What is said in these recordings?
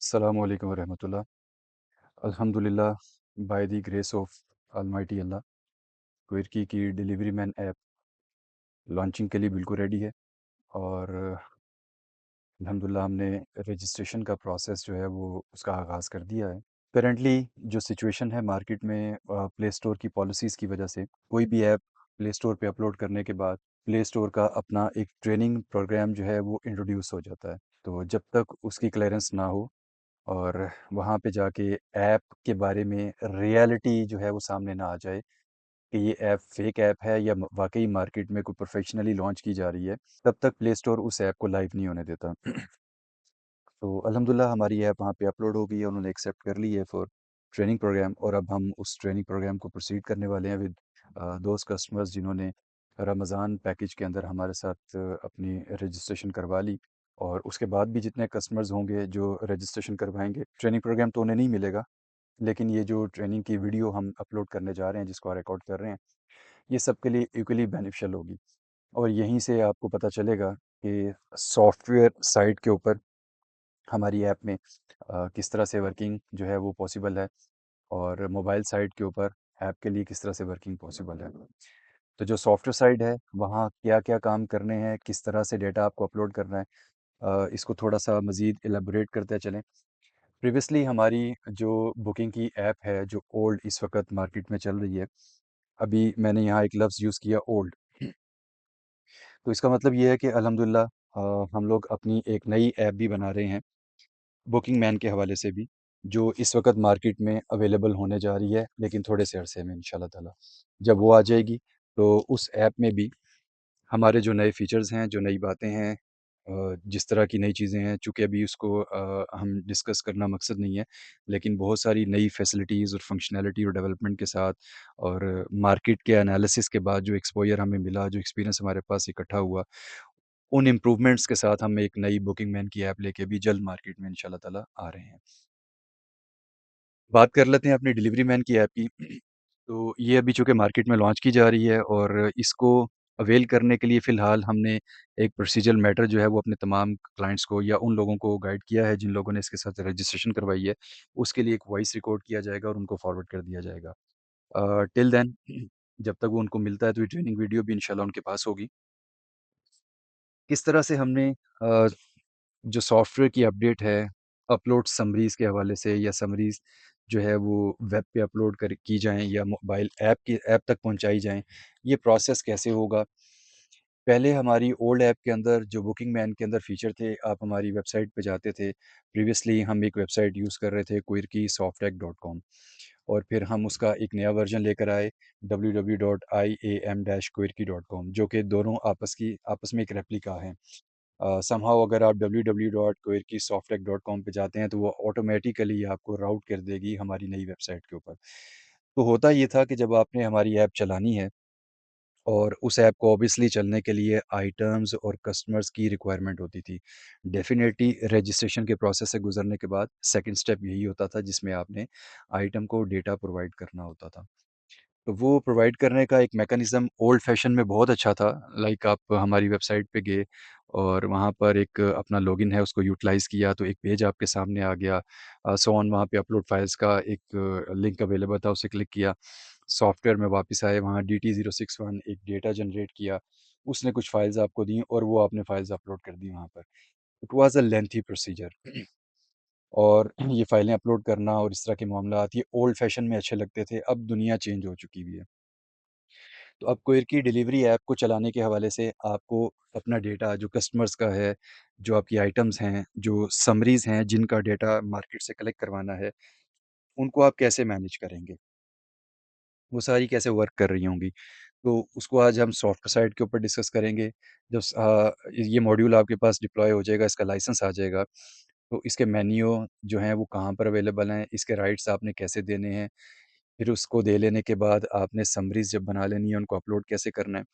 अस्सलामु अलैकुम वरहमतुल्लाह। अल्हम्दुलिल्लाह by the grace of almighty अल्लाह क्विरकी की डिलीवरी मैन ऐप लॉन्चिंग के लिए बिल्कुल रेडी है। और अल्हम्दुलिल्लाह हमने रजिस्ट्रेशन का प्रोसेस जो है वो उसका आगाज़ कर दिया है। करंटली जो सिचुएशन है मार्केट में प्ले स्टोर की पॉलिसीज़ की वजह से कोई भी ऐप प्ले स्टोर पे अपलोड करने के बाद प्ले स्टोर का अपना एक ट्रेनिंग प्रोग्राम जो है वो इंट्रोड्यूस हो जाता है। तो जब तक उसकी क्लियरेंस ना हो और वहाँ पे जाके ऐप के बारे में रियलिटी जो है वो सामने ना आ जाए कि ये ऐप फेक ऐप है या वाकई मार्केट में कोई प्रोफेशनली लॉन्च की जा रही है, तब तक प्ले स्टोर उस ऐप को लाइव नहीं होने देता। तो अल्हम्दुलिल्लाह हमारी ऐप वहाँ पे अपलोड हो गई है, उन्होंने एक्सेप्ट कर ली है फॉर ट्रेनिंग प्रोग्राम। और अब हम उस ट्रेनिंग प्रोग्राम को प्रोसीड करने वाले हैं विद दोज कस्टमर्स जिन्होंने रमज़ान पैकेज के अंदर हमारे साथ अपनी रजिस्ट्रेशन करवा ली। और उसके बाद भी जितने कस्टमर्स होंगे जो रजिस्ट्रेशन करवाएंगे, ट्रेनिंग प्रोग्राम तो उन्हें नहीं मिलेगा, लेकिन ये जो ट्रेनिंग की वीडियो हम अपलोड करने जा रहे हैं जिसको रिकॉर्ड कर रहे हैं, ये सबके लिए इक्वली बेनिफिशियल होगी। और यहीं से आपको पता चलेगा कि सॉफ्टवेयर साइट के ऊपर हमारी ऐप में किस तरह से वर्किंग जो है वो पॉसिबल है, और मोबाइल साइट के ऊपर ऐप के लिए किस तरह से वर्किंग पॉसिबल है। तो जो सॉफ्टवेयर साइड है वहाँ क्या-क्या काम करने हैं, किस तरह से डेटा आपको अपलोड करना है, इसको थोड़ा-सा मज़ीद इलैबोरेट करते चलें। प्रीवियसली हमारी जो बुकिंग की ऐप है, जो ओल्ड इस वक़्त मार्केट में चल रही है, अभी मैंने यहाँ एक लफ्ज़ यूज़ किया ओल्ड। तो इसका मतलब ये है कि अल्हम्दुलिल्लाह हम लोग अपनी एक नई ऐप भी बना रहे हैं, बुकिंग मैन के हवाले से भी, जो इस वक़्त मार्केट में अवेलेबल होने जा रही है, लेकिन थोड़े से अरसे में इंशाअल्लाह ताला। जब वो आ जाएगी, तो उस ऐप में भी हमारे जो नए फ़ीचर्स हैं, जो नई बातें हैं, जिस तरह की नई चीज़ें हैं, चूँकि अभी उसको हम डिस्कस करना मकसद नहीं है, लेकिन बहुत सारी नई फैसिलिटीज़ और फ़ंक्शनैलिटी और डेवलपमेंट के साथ और मार्केट के एनालिसिस के बाद जो एक्सपोज़र हमें मिला, जो एक्सपीरियंस हमारे पास इकट्ठा हुआ, उन इम्प्रूवमेंट्स के साथ हम एक नई बुकिंग मैन की ऐप लेके भी जल्द मार्केट में इंशाअल्लाह ताला आ रहे हैं। बात कर लेते हैं अपनी डिलीवरी मैन की ऐप की। तो ये अभी चूँकि मार्केट में लॉन्च की जा रही है, और इसको अवेल करने के लिए फ़िलहाल हमने एक प्रोसीजरल मैटर जो है वो अपने तमाम क्लाइंट्स को या उन लोगों को गाइड किया है जिन लोगों ने इसके साथ रजिस्ट्रेशन करवाई है। उसके लिए एक वॉइस रिकॉर्ड किया जाएगा और उनको फॉरवर्ड कर दिया जाएगा। टिल देन जब तक वो उनको मिलता है तो ये ट्रेनिंग वीडियो भी इंशाल्लाह उनके पास होगी। किस तरह से हमने जो सॉफ्टवेयर की अपडेट है, अपलोड समरीज़ के हवाले से, या समरीज़ जो है वो वेब पे अपलोड कर की जाएँ या मोबाइल ऐप तक पहुँचाई जाएँ, ये प्रोसेस कैसे होगा? पहले हमारी ओल्ड ऐप के अंदर जो बुकिंग मैन के अंदर फ़ीचर थे, आप हमारी वेबसाइट पे जाते थे। प्रीवियसली हम एक वेबसाइट यूज़ कर रहे थे quirkysofttech.com, और फिर हम उसका एक नया वर्ज़न लेकर आए www.iam-quirky.com, जो कि दोनों आपस में एक रेप्लिका हैं। समहाउ अगर आप www.quirkysofttech.com पे जाते हैं तो वो ऑटोमेटिकली आपको राउट कर देगी हमारी नई वेबसाइट के ऊपर। तो होता ये था कि जब आपने हमारी ऐप चलानी है, और उस ऐप को ऑब्वियसली चलने के लिए आइटम्स और कस्टमर्स की रिक्वायरमेंट होती थी। डेफ़िनेटली रजिस्ट्रेशन के प्रोसेस से गुज़रने के बाद सेकंड स्टेप यही होता था जिसमें आपने आइटम को डेटा प्रोवाइड करना होता था। तो वो प्रोवाइड करने का एक मैकेनिज़्म ओल्ड फैशन में बहुत अच्छा था। लाइक आप हमारी वेबसाइट पे गए और वहाँ पर एक अपना लॉगिन है उसको यूटिलाइज़ किया तो एक पेज आपके सामने आ गया। सो ऑन वहाँ पे अपलोड फाइल्स का एक लिंक अवेलेबल था, उसे क्लिक किया। सॉफ्टवेयर में वापस आए, वहाँ DT061 एक डेटा जनरेट किया। उसने कुछ फाइल्स आपको दी और वो आपने फाइल्स अपलोड कर दी वहाँ पर। It was a lengthy procedure. और ये फाइलें अपलोड करना और इस तरह के मामलात ये ओल्ड फैशन में अच्छे लगते थे, अब दुनिया चेंज हो चुकी हुई है। तो अब कोयर की डिलीवरी ऐप को चलाने के हवाले से आपको अपना डेटा जो कस्टमर्स का है, जो आपकी आइटम्स हैं, जो समरीज़ हैं जिनका डेटा मार्केट से कलेक्ट करवाना है, उनको आप कैसे मैनेज करेंगे? वो सारी कैसे वर्क कर रही होंगी? तो उसको आज हम सॉफ्ट साइड के ऊपर डिस्कस करेंगे। ये मॉड्यूल आपके पास डिप्लॉय हो जाएगा, इसका लाइसेंस आ जाएगा, तो इसके मेन्यू जो हैं वो कहाँ पर अवेलेबल हैं, इसके राइट्स आपने कैसे देने हैं, फिर उसको दे लेने के बाद आपने समरीज़ जब बना लेनी है, उनको अपलोड कैसे करना है।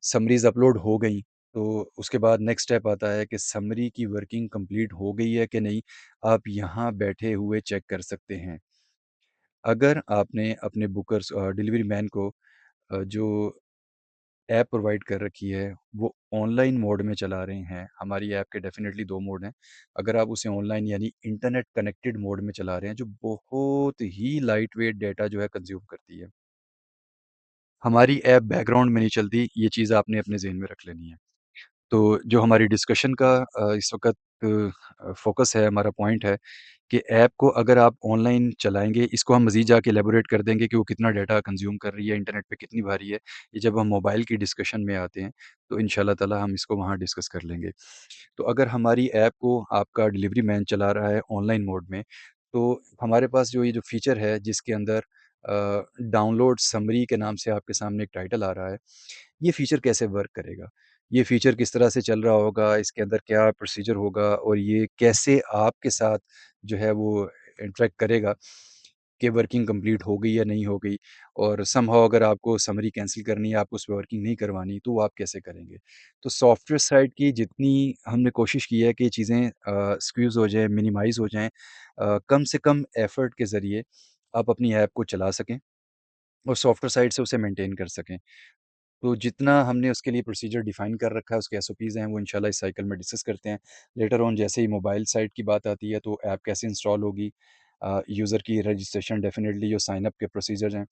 समरीज़ अपलोड हो गई, तो उसके बाद नेक्स्ट स्टेप आता है कि समरी की वर्किंग कंप्लीट हो गई है कि नहीं, आप यहाँ बैठे हुए चेक कर सकते हैं। अगर आपने अपने डिलीवरी मैन को जो ऐप प्रोवाइड कर रखी है, वो ऑनलाइन मोड में चला रहे हैं। हमारी ऐप के डेफ़िनेटली 2 मोड हैं। अगर आप उसे ऑनलाइन यानी इंटरनेट कनेक्टेड मोड में चला रहे हैं, जो बहुत ही लाइट वेट डेटा जो है कंज़्यूम करती है। हमारी ऐप बैकग्राउंड में नहीं चलती, ये चीज़ आपने अपने ज़हन में रख लेनी है। तो जो हमारी डिस्कशन का इस वक़्त फ़ोकस है, हमारा पॉइंट है कि ऐप को अगर आप ऑनलाइन चलाएँगे, इसको हम मज़ीद जाके इलैबोरेट कर देंगे कि वो कितना डाटा कंज़्यूम कर रही है, इंटरनेट पे कितनी भारी है। ये जब हम मोबाइल की डिस्कशन में आते हैं, तो इंशाअल्लाह ताला हम इसको वहाँ डिस्कस कर लेंगे। तो अगर हमारी ऐप को आपका डिलीवरी मैन चला रहा है ऑनलाइन मोड में, तो हमारे पास जो ये जो फ़ीचर है जिसके अंदर डाउनलोड समरी के नाम से आपके सामने एक टाइटल आ रहा है, ये फ़ीचर कैसे वर्क करेगा? ये फ़ीचर किस तरह से चल रहा होगा, इसके अंदर क्या प्रोसीजर होगा और ये कैसे आपके साथ जो है वो इंटरैक्ट करेगा कि वर्किंग कंप्लीट हो गई या नहीं हो गई और समहाउ अगर आपको समरी कैंसल करनी है, आपको उसपे वर्किंग नहीं करवानी, तो वो आप कैसे करेंगे? तो सॉफ्टवेयर साइड की जितनी हमने कोशिश की है कि चीज़ें स्क्यूज़ हो जाएँ, मिनिमाइज़ हो जाएँ कम से कम एफ़र्ट के ज़रिए आप अपनी ऐप को चला सकें और सॉफ्टवेयर साइड से उसे मेंटेन कर सकें। तो जितना हमने उसके लिए प्रोसीजर डिफ़ाइन कर रखा है, उसके एसओपीज़ हैं, वो इंशाल्लाह इस साइकिल में डिस्कस करते हैं। लेटर ऑन जैसे ही मोबाइल साइट की बात आती है, तो ऐप कैसे इंस्टॉल होगी यूज़र की रजिस्ट्रेशन डेफ़िनेटली जो साइन अप के प्रोसीजर हैं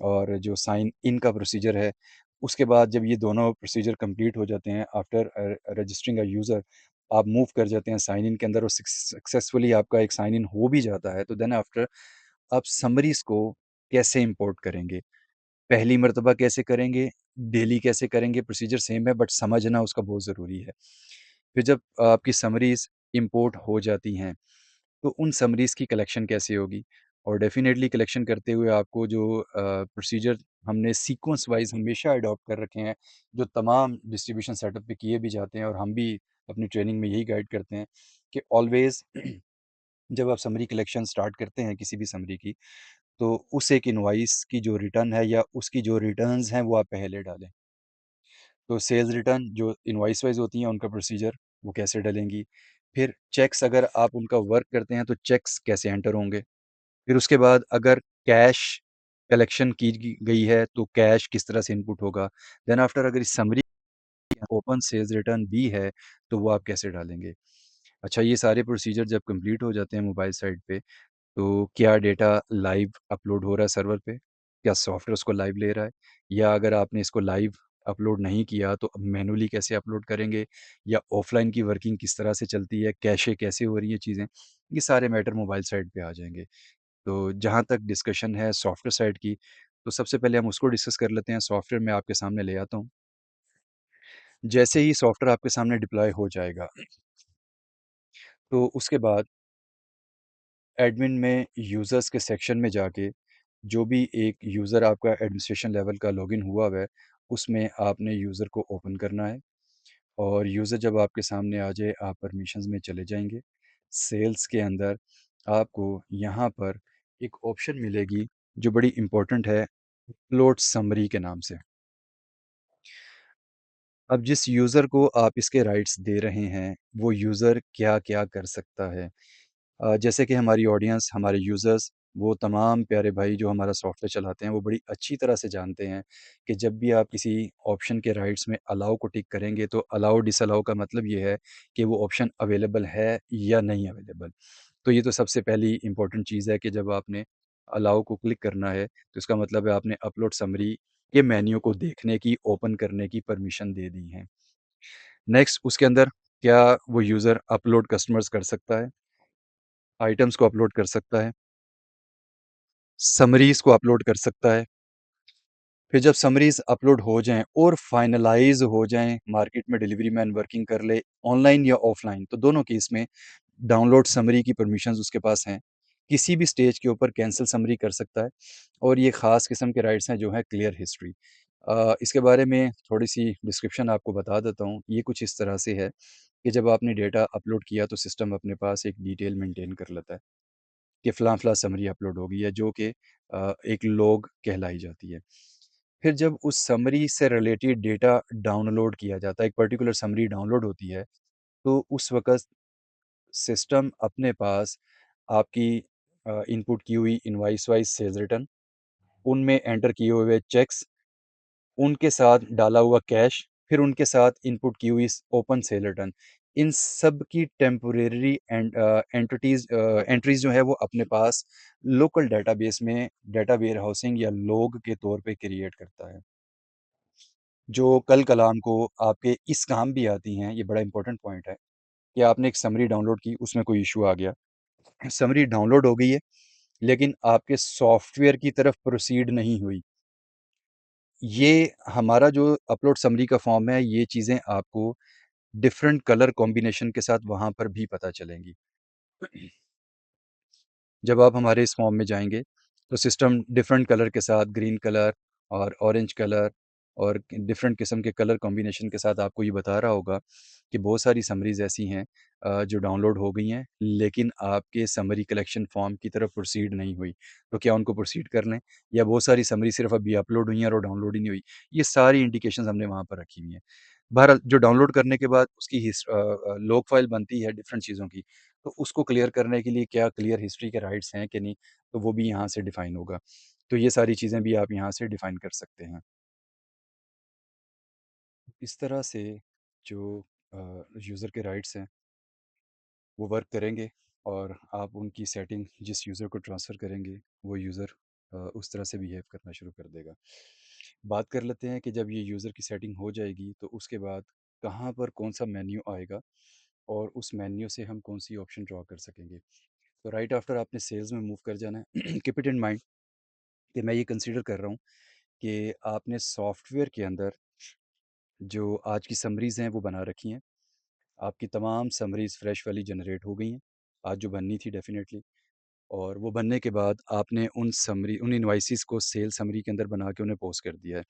और जो साइन इन का प्रोसीजर है, उसके बाद जब ये दोनों प्रोसीजर कंप्लीट हो जाते हैं आफ्टर रजिस्टरिंग अ यूज़र आप मूव कर जाते हैं साइन इन के अंदर और सक्सेसफुली आपका एक साइन इन हो भी जाता है, तो देन आफ्टर आप समरीज़ को कैसे इंपोर्ट करेंगे? पहली मर्तबा कैसे करेंगे, डेली कैसे करेंगे, प्रोसीजर सेम है बट समझना उसका बहुत ज़रूरी है। फिर जब आपकी समरीज़ इम्पोर्ट हो जाती हैं, तो उन समरीज़ की कलेक्शन कैसे होगी? और डेफ़िनेटली कलेक्शन करते हुए आपको जो प्रोसीजर हमने सीक्वेंस वाइज़ हमेशा अडॉप्ट कर रखे हैं, जो तमाम डिस्ट्रीब्यूशन सेटअप पे किए भी जाते हैं और हम भी अपनी ट्रेनिंग में यही गाइड करते हैं कि ऑलवेज़ जब आप समरी कलेक्शन स्टार्ट करते हैं किसी भी समरी की, तो उस एक इनवॉइस की जो रिटर्न है या उसकी जो रिटर्न्स हैं वो आप पहले डालें। तो सेल्स रिटर्न जो इनवॉइस वाइज़ होती हैं उनका प्रोसीजर वो कैसे डलेंगी। फिर चेक्स अगर आप उनका वर्क करते हैं तो चेक्स कैसे एंटर होंगे। फिर उसके बाद अगर कैश कलेक्शन की गई है तो कैश किस तरह से इनपुट होगा। देन आफ्टर अगर इस समरी ओपन सेल्स रिटर्न भी है तो वो आप कैसे डालेंगे। अच्छा ये सारे प्रोसीजर जब कंप्लीट हो जाते हैं मोबाइल साइट पे तो क्या डेटा लाइव अपलोड हो रहा है सर्वर पे? क्या सॉफ्टवेयर उसको लाइव ले रहा है? या अगर आपने इसको लाइव अपलोड नहीं किया तो अब मैनुअली कैसे अपलोड करेंगे? या ऑफ़लाइन की वर्किंग किस तरह से चलती है? कैशे कैसे हो रही है चीज़ें? ये सारे मैटर मोबाइल साइट पे आ जाएँगे। तो जहाँ तक डिस्कशन है सॉफ्टवेयर साइड की, तो सबसे पहले हम उसको डिस्कस कर लेते हैं। सॉफ्टवेयर मैं आपके सामने ले आता हूँ। जैसे ही सॉफ्टवेयर आपके सामने डिप्लॉय हो जाएगा, तो उसके बाद एडमिन में यूज़र्स के सेक्शन में जाके जो भी एक यूज़र आपका एडमिनिस्ट्रेशन लेवल का लॉगिन हुआ हुआ है, उसमें आपने यूज़र को ओपन करना है और यूज़र जब आपके सामने आ जाए, आप परमिशंस में चले जाएँगे। सेल्स के अंदर आपको यहाँ पर एक ऑप्शन मिलेगी, जो बड़ी इम्पोर्टेंट है, अपलोड समरी के नाम से। अब जिस यूज़र को आप इसके राइट्स दे रहे हैं, वो यूज़र क्या-क्या कर सकता है? जैसे कि हमारी ऑडियंस, हमारे यूज़र्स, वो तमाम प्यारे भाई जो हमारा सॉफ्टवेयर चलाते हैं, वो बड़ी अच्छी तरह से जानते हैं कि जब भी आप किसी ऑप्शन के राइट्स में अलाउ को टिक करेंगे, तो अलाउ डिसअलाउ का मतलब ये है कि वो ऑप्शन अवेलेबल है या नहीं अवेलेबल। तो ये तो सबसे पहली इम्पोर्टेंट चीज़ है कि जब आपने अलाउ को क्लिक करना है, तो इसका मतलब है आपने अपलोड समरी के मेन्यू को देखने की, ओपन करने की परमिशन दे दी है। नेक्स्ट उसके अंदर क्या वो यूज़र अपलोड कस्टमर्स कर सकता है, आइटम्स को अपलोड कर सकता है, समरीज़ को अपलोड कर सकता है। फिर जब समरीज़ अपलोड हो जाएँ और फाइनलाइज़ हो जाएँ, मार्केट में डिलीवरी मैन वर्किंग कर ले, ऑनलाइन या ऑफ़लाइन, तो दोनों केस में डाउनलोड समरी की परमिशंस उसके पास हैं। किसी भी स्टेज के ऊपर कैंसल समरी कर सकता है और ये ख़ास किस्म के राइट्स हैं जो हैं क्लियर हिस्ट्री। इसके बारे में थोड़ी-सी डिस्क्रिप्शन आपको बता देता हूँ। ये कुछ इस तरह से है कि जब आपने डेटा अपलोड किया तो सिस्टम अपने पास एक डिटेल मेंटेन कर लेता है कि फ़लाँ-फ़लाँ समरी अपलोड हो गई है जो कि एक लॉग कहलाई जाती है। फिर जब उस समरी से रिलेटेड डेटा डाउनलोड किया जाता है, एक पर्टिकुलर समरी डाउनलोड होती है, तो उस वक़्त सिस्टम अपने पास आपकी इनपुट की हुई इनवॉइस वाइज़ सेल्स रिटर्न, उनमें एंटर किए हुए चेक्स उनके साथ डाला हुआ कैश, फिर उनके साथ इनपुट की हुई ओपन सेल रिटर्न, इन सब की टेम्परेरी एंट्रीज जो है वो अपने पास लोकल डेटाबेस में डेटा वेयर हाउसिंग या लोग के तौर पे क्रिएट करता है, जो कल कलाम को आपके इस काम भी आती हैं। ये बड़ा इंपॉर्टेंट पॉइंट है कि आपने एक समरी डाउनलोड की, उसमें कोई इशू आ गया, समरी डाउनलोड हो गई है लेकिन आपके सॉफ्टवेयर की तरफ प्रोसीड नहीं हुई। ये हमारा जो अपलोड समरी का फॉर्म है, ये चीज़ें आपको डिफरेंट कलर कॉम्बिनेशन के साथ वहाँ पर भी पता चलेंगी। जब आप हमारे इस फॉर्म में जाएंगे तो सिस्टम डिफरेंट कलर के साथ, ग्रीन कलर और ऑरेंज कलर और डिफरेंट किस्म के कलर कॉम्बिनेशन के साथ आपको ये बता रहा होगा कि बहुत सारी समरीज़ ऐसी हैं जो डाउनलोड हो गई हैं लेकिन आपके समरी कलेक्शन फॉर्म की तरफ प्रोसीड नहीं हुई। तो क्या उनको प्रोसीड कर लें, या बहुत सारी समरी सिर्फ अभी अपलोड हुई हैं और डाउनलोड ही नहीं हुई। ये सारी इंडिकेशंस हमने वहाँ पर रखी हुई हैं। बहरहाल जो डाउनलोड करने के बाद उसकी लॉग फाइल बनती है डिफरेंट चीज़ों की, तो उसको क्लियर करने के लिए क्या क्लियर हिस्ट्री के राइट्स हैं कि नहीं, तो वो भी यहाँ से डिफ़ाइन होगा। तो ये सारी चीज़ें भी आप यहाँ से डिफ़ाइन कर सकते हैं। इस तरह से जो यूज़र के राइट्स हैं वो वर्क करेंगे और आप उनकी सेटिंग जिस यूज़र को ट्रांसफ़र करेंगे वो यूज़र उस तरह से बिहेव करना शुरू कर देगा। बात कर लेते हैं कि जब ये यूज़र की सेटिंग हो जाएगी तो उसके बाद कहाँ पर कौन-सा मेन्यू आएगा और उस मेन्यू से हम कौन-सी ऑप्शन ड्रॉ कर सकेंगे। तो राइट आफ्टर आपने सेल्स में मूव कर जाना है। कीप इट इन माइंड कि मैं ये कंसीडर कर रहा हूँ कि आपने सॉफ्टवेयर के अंदर जो आज की समरीज़ हैं वो बना रखी हैं। आपकी तमाम समरीज़ फ्रेश वाली जनरेट हो गई हैं, आज जो बननी थी डेफ़िनेटली। और वो बनने के बाद आपने उन इनवॉइसेस को सेल समरी के अंदर बना के उन्हें पोस्ट कर दिया है।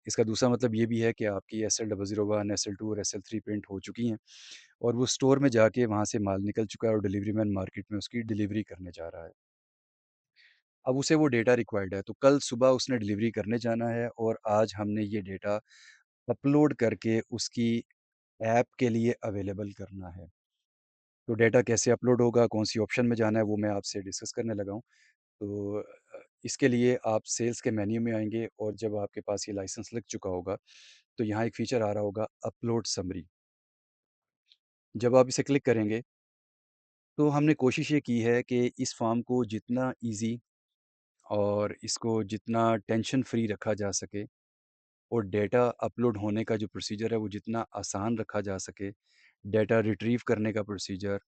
इसका दूसरा मतलब ये भी है कि आपकी SL001, SL2 और SL3 प्रिंट हो चुकी हैं और वो स्टोर में जाके वहाँ से माल निकल चुका है और डिलीवरी मैन मार्केट में उसकी डिलीवरी करने जा रहा है। अब उसे वो डेटा रिक्वायर्ड है, तो कल सुबह उसने डिलीवरी करने जाना है और आज हमने ये डेटा अपलोड करके उसकी ऐप के लिए अवेलेबल करना है। तो डेटा कैसे अपलोड होगा, कौन-सी ऑप्शन में जाना है, वो मैं आपसे डिस्कस करने लगा हूँ। तो इसके लिए आप सेल्स के मेन्यू में आएँगे और जब आपके पास ये लाइसेंस लग चुका होगा, तो यहाँ एक फ़ीचर आ रहा होगा अपलोड समरी। जब आप इसे क्लिक करेंगे, तो हमने कोशिश ये की है कि इस फ़ॉर्म को जितना ईज़ी और इसको जितना टेंशन फ्री रखा जा सके और डेटा अपलोड होने का जो प्रोसीजर है वो जितना आसान रखा जा सके, डेटा रिट्रीव करने का प्रोसीजर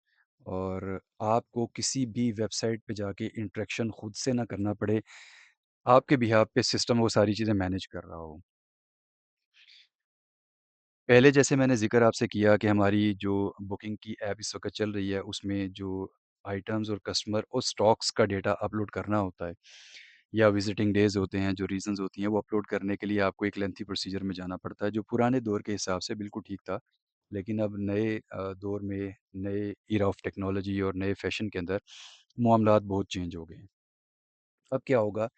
और आपको किसी भी वेबसाइट पे जाके इंटरेक्शन खुद से ना करना पड़े, आपके बिहाफ़ पे सिस्टम वो सारी चीज़ें मैनेज कर रहा हो। पहले जैसे मैंने ज़िक्र आपसे किया कि हमारी जो बुकिंग की ऐप इस वक़्त चल रही है, उसमें जो आइटम्स और कस्टमर और स्टॉक्स का डेटा अपलोड करना होता है या विज़िटिंग डेज़ होते हैं, जो रीज़न्स होती हैं, वो अपलोड करने के लिए आपको एक लेंथी प्रोसीजर में जाना पड़ता है, जो पुराने दौर के हिसाब से बिल्कुल ठीक था। लेकिन अब नए दौर में, नए इरा ऑफ टेक्नोलॉजी और नए फ़ैशन के अंदर मामलात बहुत चेंज हो गए हैं। अब क्या होगा,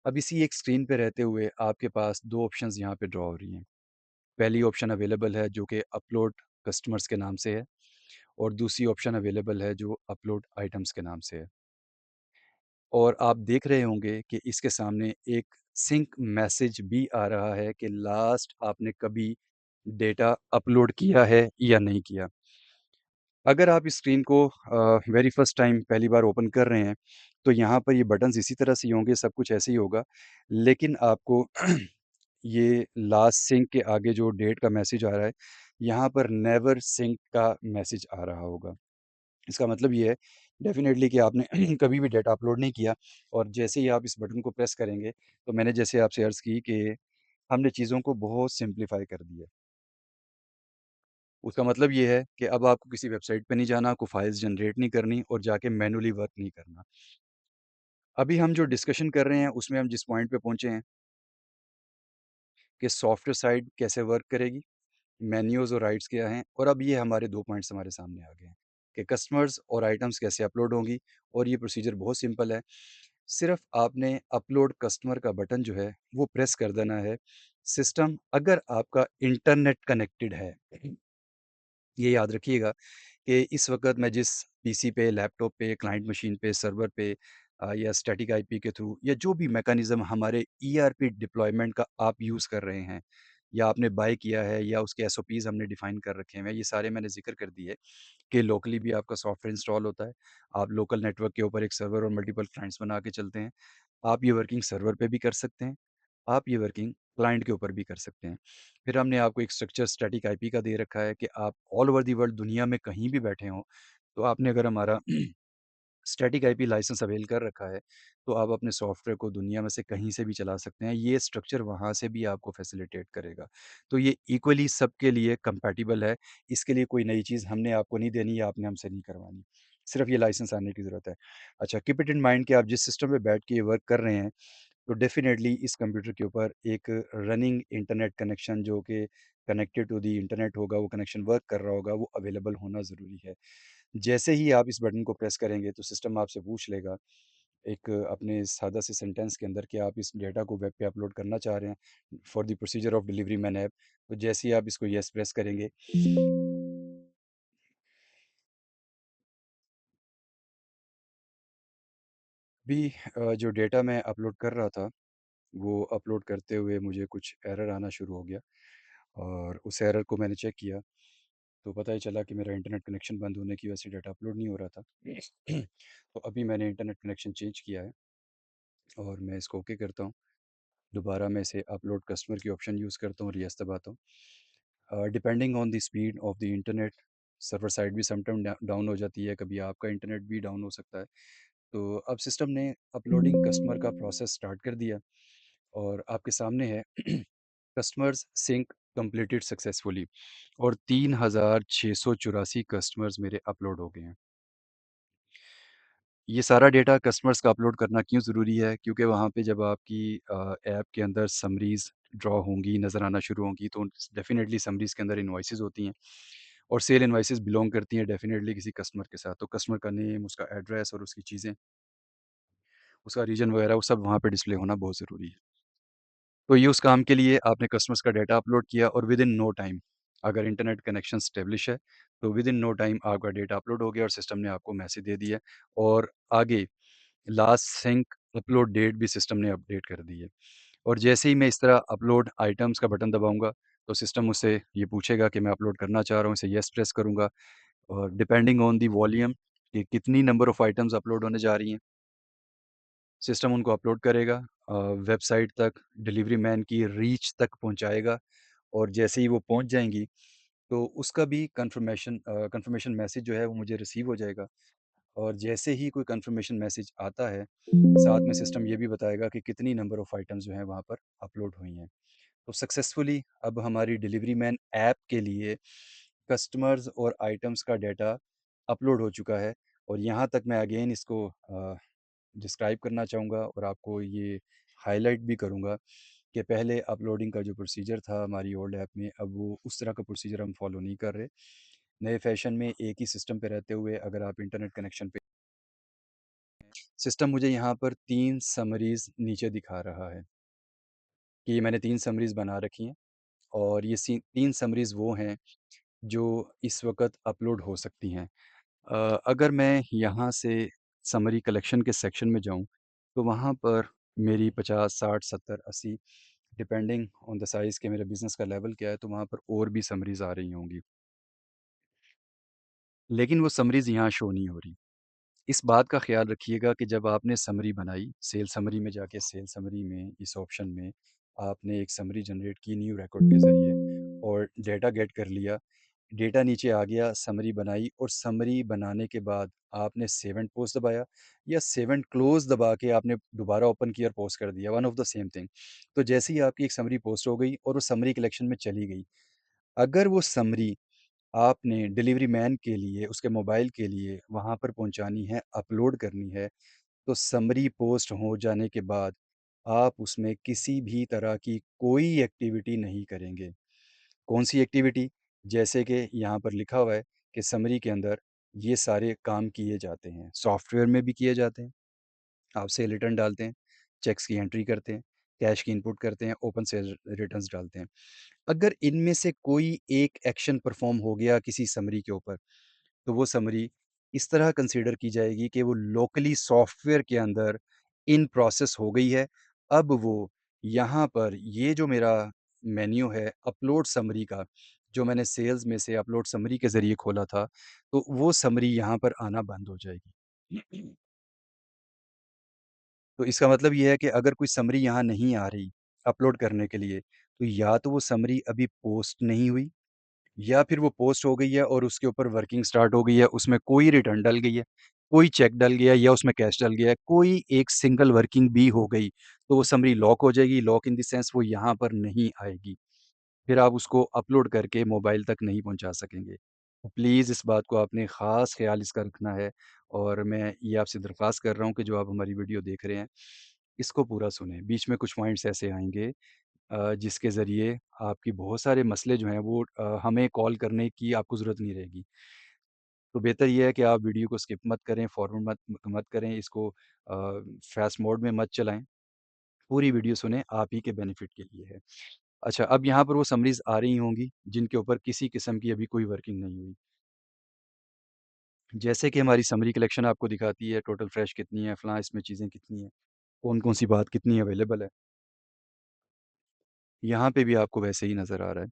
अब इसी एक स्क्रीन पे रहते हुए आपके पास 2 ऑप्शंस यहाँ पे ड्रॉ हो रही हैं। पहली ऑप्शन अवेलेबल है जो कि अपलोड कस्टमर्स के नाम से है और दूसरी ऑप्शन अवेलेबल है जो अपलोड आइटम्स के नाम से है। और आप देख रहे होंगे कि इसके सामने एक सिंक मैसेज भी आ रहा है कि लास्ट आपने कभी डेटा अपलोड किया है या नहीं किया। अगर आप इस स्क्रीन को वेरी फर्स्ट टाइम पहली बार ओपन कर रहे हैं, तो यहाँ पर ये बटन्स इसी तरह से ही होंगे, सब कुछ ऐसे ही होगा। लेकिन आपको ये लास्ट सिंक के आगे जो डेट का मैसेज आ रहा है, यहाँ पर नेवर सिंक का मैसेज आ रहा होगा। इसका मतलब ये है डेफ़िनेटली कि आपने कभी भी डेटा अपलोड नहीं किया और जैसे ही आप इस बटन को प्रेस करेंगे, तो मैंने जैसे आपसे अर्ज़ की कि हमने चीज़ों को बहुत सिम्प्लीफ़ाई कर दिया। उसका मतलब ये है कि अब आपको किसी वेबसाइट पे नहीं जाना, आपको फ़ाइल्स जनरेट नहीं करनी और जाके मैनुअली वर्क नहीं करना। अभी हम जो डिस्कशन कर रहे हैं, उसमें हम जिस पॉइंट पे पहुँचे हैं कि सॉफ्टवेयर साइड कैसे वर्क करेगी, मेन्यूज़ और राइट्स क्या हैं, और अब ये हमारे 2 पॉइंट्स हमारे सामने आ गए हैं कि कस्टमर्स और आइटम्स कैसे अपलोड होंगी। और ये प्रोसीजर बहुत सिंपल है। सिर्फ़ आपने अपलोड कस्टमर का बटन जो है, वो प्रेस कर देना है। सिस्टम अगर आपका इंटरनेट कनेक्टेड है, ये याद रखिएगा कि इस वक़्त मैं जिस पीसी पे, लैपटॉप पे, क्लाइंट मशीन पे, सर्वर पे या स्टैटिक आईपी के थ्रू या जो भी मैकेनिज़्म हमारे ईआरपी डिप्लॉयमेंट का आप यूज़ कर रहे हैं या आपने बाय किया है या उसके एसओपीज़ हमने डिफ़ाइन कर रखे हैं, ये सारे मैंने ज़िक्र कर दिए कि लोकली भी आपका सॉफ्टवेयर इंस्टॉल होता है। आप लोकल नेटवर्क के ऊपर एक सर्वर और मल्टीपल क्लाइंट्स बना के चलते हैं। आप ये वर्किंग सर्वर पे भी कर सकते हैं, आप ये वर्किंग क्लाइंट के ऊपर भी कर सकते हैं। फिर हमने आपको एक स्ट्रक्चर स्टैटिक आईपी का दे रखा है कि आप ऑल ओवर द वर्ल्ड दुनिया में कहीं भी बैठे हों, तो आपने अगर हमारा स्टैटिक आईपी लाइसेंस अवेल कर रखा है, तो आप अपने सॉफ्टवेयर को दुनिया में से कहीं से भी चला सकते हैं। ये स्ट्रक्चर वहाँ से भी आपको फैसिलिटेट करेगा। तो ये इक्वली सबके लिए कंपैटिबल है। इसके लिए कोई नई चीज़ हमने आपको नहीं देनी या आपने हमसे नहीं करवानी। सिर्फ़ ये लाइसेंस आने की ज़रूरत है। अच्छा, कीप इट इन माइंड कि आप जिस सिस्टम पे बैठ के ये वर्क कर रहे हैं, तो डेफ़िनेटली इस कंप्यूटर के ऊपर एक रनिंग इंटरनेट कनेक्शन जो कि कनेक्टेड टू द इंटरनेट होगा, वो कनेक्शन वर्क कर रहा होगा, वो अवेलेबल होना ज़रूरी है। जैसे ही आप इस बटन को प्रेस करेंगे तो सिस्टम आपसे पूछ लेगा एक अपने सादा से सेंटेंस के अंदर कि आप इस डेटा को वेब पे अपलोड करना चाह रहे हैं for the procedure of delivery man app. तो जैसे ही आप इसको यस प्रेस करेंगे, भी जो डेटा मैं अपलोड कर रहा था, वो अपलोड करते हुए मुझे कुछ एरर आना शुरू हो गया और उस एरर को मैंने चेक किया, तो पता ही चला कि मेरा इंटरनेट कनेक्शन बंद होने की वजह से डेटा अपलोड नहीं हो रहा था। तो अभी मैंने इंटरनेट कनेक्शन चेंज किया है और मैं इसको ओके करता हूँ। दोबारा मैं इसे अपलोड कस्टमर की ऑप्शन यूज़ करता हूँ और यस दबाता हूँ। Depending on the speed of the internet, server side भी समटाइम डाउन हो जाती है, कभी आपका इंटरनेट भी डाउन हो सकता है। तो अब सिस्टम ने अपलोडिंग कस्टमर का प्रोसेस स्टार्ट कर दिया और आपके सामने है कस्टमर्स सिंक कंप्लीटेड सक्सेसफुली और 3684 कस्टमर्स मेरे अपलोड हो गए हैं। ये सारा डेटा कस्टमर्स का अपलोड करना क्यों ज़रूरी है? क्योंकि वहाँ पे जब आपकी ऐप के अंदर समरीज़ ड्रॉ होंगी, नज़र आना शुरू होंगी, तो डेफ़िनेटली समरीज़ के अंदर इनवॉइसेज़ होती हैं और सेल इनवॉइसेज़ बिलॉन्ग करती हैं डेफ़िनेटली किसी कस्टमर के साथ। तो कस्टमर का नेम, उसका एड्रेस और उसकी चीज़ें, उसका रीजन वगैरह वो सब वहाँ पे डिस्प्ले होना बहुत ज़रूरी है। तो ये उस काम के लिए आपने कस्टमर्स का डाटा अपलोड किया और विद इन नो टाइम, अगर इंटरनेट कनेक्शन एस्टेब्लिश है, तो विद इन नो टाइम आपका डाटा अपलोड हो गया और सिस्टम ने आपको मैसेज दे दिया और आगे लास्ट सिंक अपलोड डेट भी सिस्टम ने अपडेट कर दी है। और जैसे ही मैं इस तरह अपलोड आइटम्स का बटन दबाऊँगा, तो सिस्टम मुझसे ये पूछेगा कि मैं अपलोड करना चाह रहा हूँ, इसे येस प्रेस करूँगा और डिपेंडिंग ऑन द वॉल्यूम कि कितनी नंबर ऑफ आइटम्स अपलोड होने जा रही हैं, सिस्टम उनको अपलोड करेगा, वेबसाइट तक, डिलीवरी मैन की रीच तक पहुँचाएगा और जैसे ही वो पहुँच जाएँगी, तो उसका भी कन्फर्मेशन मैसेज जो है वो मुझे रिसीव हो जाएगा और जैसे ही कोई कन्फर्मेशन मैसेज आता है, साथ में सिस्टम ये भी बताएगा कि कितनी नंबर ऑफ आइटम्स जो हैं वहाँ पर अपलोड हुई हैं। तो सक्सेसफुली अब हमारी डिलीवरी मैन ऐप के लिए कस्टमर्स और आइटम्स का डाटा अपलोड हो चुका है और यहाँ तक मैं अगेन इसको डिस्क्राइब करना चाहूँगा और आपको ये हाइलाइट भी करूँगा कि पहले अपलोडिंग का जो प्रोसीजर था हमारी ओल्ड ऐप में, अब वो उस तरह का प्रोसीजर हम फॉलो नहीं कर रहे। नए फैशन में एक ही सिस्टम पे रहते हुए अगर आप इंटरनेट कनेक्शन पे, सिस्टम मुझे यहाँ पर 3 समरीज़ नीचे दिखा रहा है कि ये मैंने 3 समरीज़ बना रखी हैं और ये 3 समरीज़ वो हैं जो इस वक़्त अपलोड हो सकती हैं। अगर मैं यहाँ से समरी कलेक्शन के सेक्शन में जाऊँ, तो वहाँ पर मेरी 50, 60, 70, 80 डिपेंडिंग ऑन द साइज़ कि मेरे बिज़नेस का लेवल क्या है, तो वहाँ पर और भी समरीज़ आ रही होंगी। लेकिन वो समरीज़ यहाँ शो नहीं हो रही। इस बात का ख़्याल रखिएगा कि जब आपने समरी बनाई, सेल समरी में जाके सेल समरी में इस ऑप्शन में आपने एक समरी जनरेट की न्यू रिकॉर्ड के ज़रिए और डेटा गेट कर लिया। डेटा नीचे आ गया, समरी बनाई और समरी बनाने के बाद आपने सेव एंड पोस्ट दबाया या सेव एंड क्लोज़ दबा के आपने दोबारा ओपन किया और पोस्ट कर दिया, one of the same thing. तो जैसे ही आपकी एक समरी पोस्ट हो गई और वो समरी कलेक्शन में चली गई, अगर वो समरी आपने डिलीवरी मैन के लिए, उसके मोबाइल के लिए वहाँ पर पहुँचानी है, अपलोड करनी है, तो समरी पोस्ट हो जाने के बाद आप उसमें किसी भी तरह की कोई एक्टिविटी नहीं करेंगे। कौन-सी एक्टिविटी? जैसे कि यहाँ पर लिखा हुआ है कि समरी के अंदर ये सारे काम किए जाते हैं। सॉफ्टवेयर में भी किए जाते हैं। आप सेल रिटर्न डालते हैं, चेक्स की एंट्री करते हैं, कैश की इनपुट करते हैं, ओपन सेल रिटर्न्स डालते हैं। अगर इनमें से कोई एक एक्शन परफ़ॉर्म हो गया किसी समरी के ऊपर, तो वो समरी इस तरह कंसीडर की जाएगी कि वो लोकली सॉफ्टवेयर के अंदर इन प्रोसेस हो गई है। अब वो यहाँ पर ये जो मेरा मेन्यू है अपलोड समरी का, जो मैंने सेल्स में से अपलोड समरी के ज़रिए खोला था, तो वो समरी यहाँ पर आना बंद हो जाएगी। तो इसका मतलब ये है कि अगर कोई समरी यहाँ नहीं आ रही अपलोड करने के लिए, तो या तो वो समरी अभी पोस्ट नहीं हुई, या फिर वो पोस्ट हो गई है और उसके ऊपर वर्किंग स्टार्ट हो गई है, उसमें कोई रिटर्न डल गई है, कोई चेक डल गया है या उसमें कैश डल गया है, कोई एक सिंगल वर्किंग भी हो गई, तो वो समरी लॉक हो जाएगी। लॉक इन द सेंस वो यहाँ पर नहीं आएगी। फिर आप उसको अपलोड करके मोबाइल तक नहीं पहुँचा सकेंगे। प्लीज़ इस बात को आपने ख़ास ख़्याल इसका रखना है, और मैं ये आपसे दरख्वास्त कर रहा हूँ कि जो आप हमारी वीडियो देख रहे हैं, इसको पूरा सुनें। बीच में कुछ पॉइंट्स ऐसे आएँगे जिसके ज़रिए आपकी बहुत सारे मसले जो हैं वो हमें कॉल करने की आपको ज़रूरत नहीं रहेगी। तो बेहतर ये है कि आप वीडियो को स्किप मत करें, फॉरवर्ड मत मत करें, इसको फ़ास्ट मोड में मत चलाएँ। पूरी वीडियो सुनें, आप ही के बेनिफिट के लिए है। अच्छा, अब यहाँ पर वो समरीज़ आ रही होंगी जिनके ऊपर किसी किस्म की अभी कोई वर्किंग नहीं हुई। जैसे कि हमारी समरी कलेक्शन आपको दिखाती है टोटल फ्रेश कितनी है, फलाँ इसमें चीज़ें कितनी हैं, कौन-कौन सी बात कितनी अवेलेबल है। यहाँ पे भी आपको वैसे ही नज़र आ रहा है।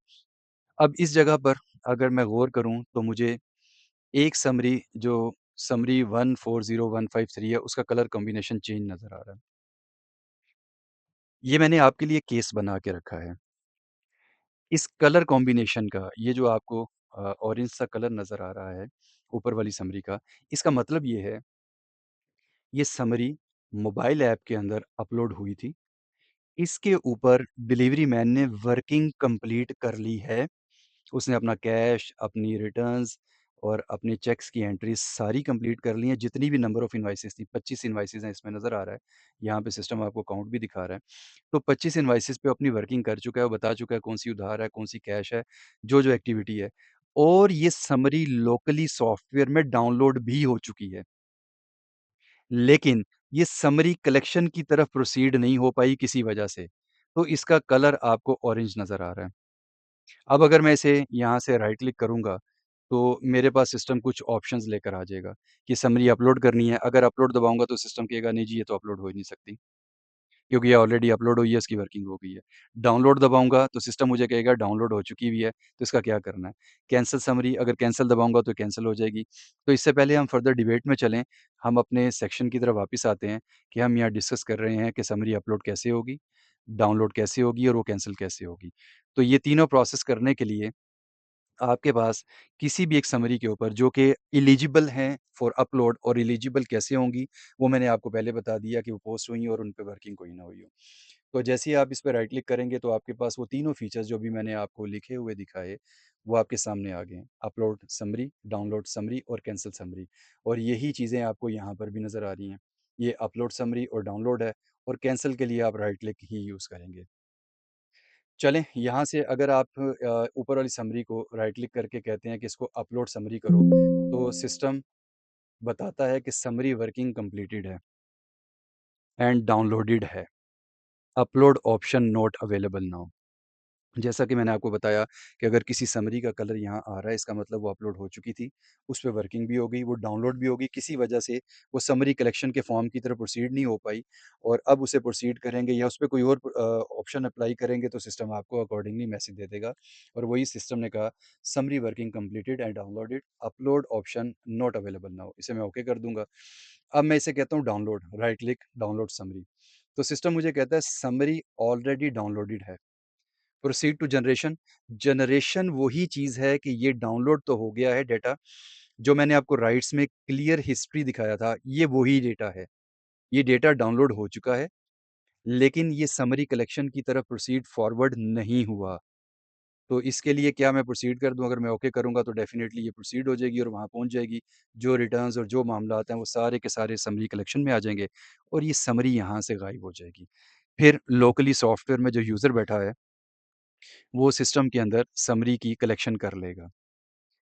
अब इस जगह पर अगर मैं गौर करूँ तो मुझे एक समरी जो समरी 140153 है उसका कलर कॉम्बिनेशन चेंज नज़र आ रहा है। ये मैंने आपके लिए केस बना के रखा है। इस कलर कॉम्बिनेशन का ये जो आपको ऑरेंज सा कलर नज़र आ रहा है ऊपर वाली समरी का, इसका मतलब ये है, ये समरी मोबाइल ऐप के अंदर अपलोड हुई थी। इसके ऊपर डिलीवरी मैन ने वर्किंग कंप्लीट कर ली है। उसने अपना कैश, अपनी रिटर्न्स और अपने चेक्स की एंट्रीज़ सारी कंप्लीट कर ली हैं, जितनी भी नंबर ऑफ इनवॉइसेज़ थी, 25 इनवॉइसेज़ हैं इसमें नज़र आ रहा है। यहाँ पे सिस्टम आपको काउंट भी दिखा रहा है। तो 25 इनवॉइसेज़ पे अपनी वर्किंग कर चुका है, वो बता चुका है कौन-सी उधार है, कौन-सी कैश है, जो-जो एक्टिविटी है। और ये समरी लोकली सॉफ्टवेयर में डाउनलोड भी हो चुकी है। लेकिन ये समरी कलेक्शन की तरफ प्रोसीड नहीं हो पाई किसी वजह से, तो इसका कलर आपको ऑरेंज नज़र आ रहा है। अब अगर मैं इसे यहाँ से राइट क्लिक करूँगा, तो मेरे पास सिस्टम कुछ ऑप्शंस लेकर आ जाएगा कि समरी अपलोड करनी है। अगर अपलोड दबाऊँगा तो सिस्टम कहेगा नहीं जी ये तो अपलोड हो ही नहीं सकती, क्योंकि ये ऑलरेडी अपलोड हुई है, इसकी वर्किंग हो गई है। डाउनलोड दबाऊँगा तो सिस्टम मुझे कहेगा डाउनलोड हो चुकी हुई है, तो इसका क्या करना है? कैंसल समरी, अगर कैंसल दबाऊँगा तो कैंसल हो जाएगी। तो इससे पहले हम फर्दर डिबेट में चलें, हम अपने सेक्शन की तरफ वापस आते हैं कि हम यहाँ डिस्कस कर रहे हैं कि समरी अपलोड कैसे होगी, डाउनलोड कैसे होगी और वो कैंसल कैसे होगी। तो ये तीनों प्रोसेस करने के लिए आपके पास किसी भी एक समरी के ऊपर जो कि एलिजिबल हैं फॉर अपलोड, और एलिजिबल कैसे होंगी, वो मैंने आपको पहले बता दिया कि वो पोस्ट हुई और उन पे वर्किंग कोई ना हुई हो। तो जैसे ही आप इस पे राइट क्लिक करेंगे तो आपके पास वो तीनों फीचर्स जो भी मैंने आपको लिखे हुए दिखाए, वो आपके सामने आ गए हैं। अपलोड समरी, डाउनलोड समरी और कैंसल समरी, और यही चीज़ें आपको यहाँ पर भी नज़र आ रही हैं। ये अपलोड समरी और डाउनलोड है, और कैंसल के लिए आप राइट क्लिक ही यूज़ करेंगे। चलें, यहाँ से अगर आप ऊपर वाली समरी को राइट क्लिक करके कहते हैं कि इसको अपलोड समरी करो, तो सिस्टम बताता है कि समरी वर्किंग कंप्लीटेड है एंड डाउनलोडेड है। Upload epsilon naught available now. जैसा कि मैंने आपको बताया कि अगर किसी समरी का कलर यहाँ आ रहा है, इसका मतलब वो अपलोड हो चुकी थी, उस पे वर्किंग भी हो गई, वो डाउनलोड भी होगी, किसी वजह से वो समरी कलेक्शन के फॉर्म की तरफ प्रोसीड नहीं हो पाई, और अब उसे प्रोसीड करेंगे या उस पे कोई और ऑप्शन अप्लाई करेंगे तो सिस्टम आपको अकॉर्डिंगली मैसेज दे देगा, और वही सिस्टम ने कहा summary working completed and downloaded, upload epsilon naught available now, इसे मैं ओके कर दूंगा। अब मैं इसे कहता हूँ download, right click download summary, तो सिस्टम मुझे कहता है समरी ऑलरेडी डाउनलोडेड है, प्रोसीड टू जनरेशन। जनरेशन वही चीज़ है कि ये डाउनलोड तो हो गया है डेटा, जो मैंने आपको राइट्स में क्लियर हिस्ट्री दिखाया था, ये वही डेटा है। ये डेटा डाउनलोड हो चुका है, लेकिन ये समरी कलेक्शन की तरफ प्रोसीड फॉरवर्ड नहीं हुआ। तो इसके लिए क्या मैं प्रोसीड कर दूँ? अगर मैं ओके करूँगा तो डेफ़िनिटली ये प्रोसीड हो जाएगी और वहाँ पहुँच जाएगी। जो रिटर्न्स और जो मामलात हैं, वो सारे के सारे समरी कलेक्शन में आ जाएँगे, और ये समरी यहाँ से गायब हो जाएगी। फिर लोकली सॉफ्टवेयर में जो यूज़र बैठा है, वो सिस्टम के अंदर समरी की कलेक्शन कर लेगा।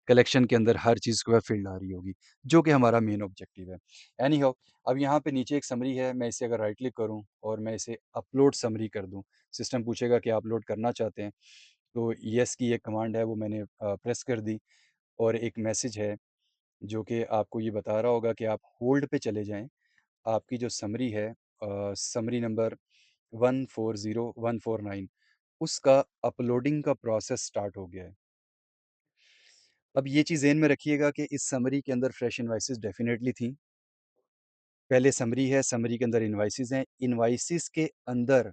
कलेक्शन के अंदर हर चीज़ जो है फ़ील्ड आ रही होगी, जो कि हमारा मेन ऑब्जेक्टिव है। एनी हाउ, अब यहाँ पे नीचे एक समरी है, मैं इसे अगर राइट क्लिक करूँ और मैं इसे अपलोड समरी कर दूँ, सिस्टम पूछेगा कि अपलोड करना चाहते हैं, तो येस की एक कमांड है वो मैंने प्रेस कर दी, और एक मैसेज है जो कि आपको ये बता रहा होगा कि आप होल्ड पे चले जाएँ। आपकी जो समरी है समरी नंबर 140149 उसका अपलोडिंग का प्रोसेस स्टार्ट हो गया है। अब ये चीज़ ज़हन में रखिएगा कि इस समरी के अंदर फ्रेश इनवॉइसेस डेफ़िनेटली थी। पहले समरी है, समरी के अंदर इनवॉइसेस हैं। इनवॉइसेस के अंदर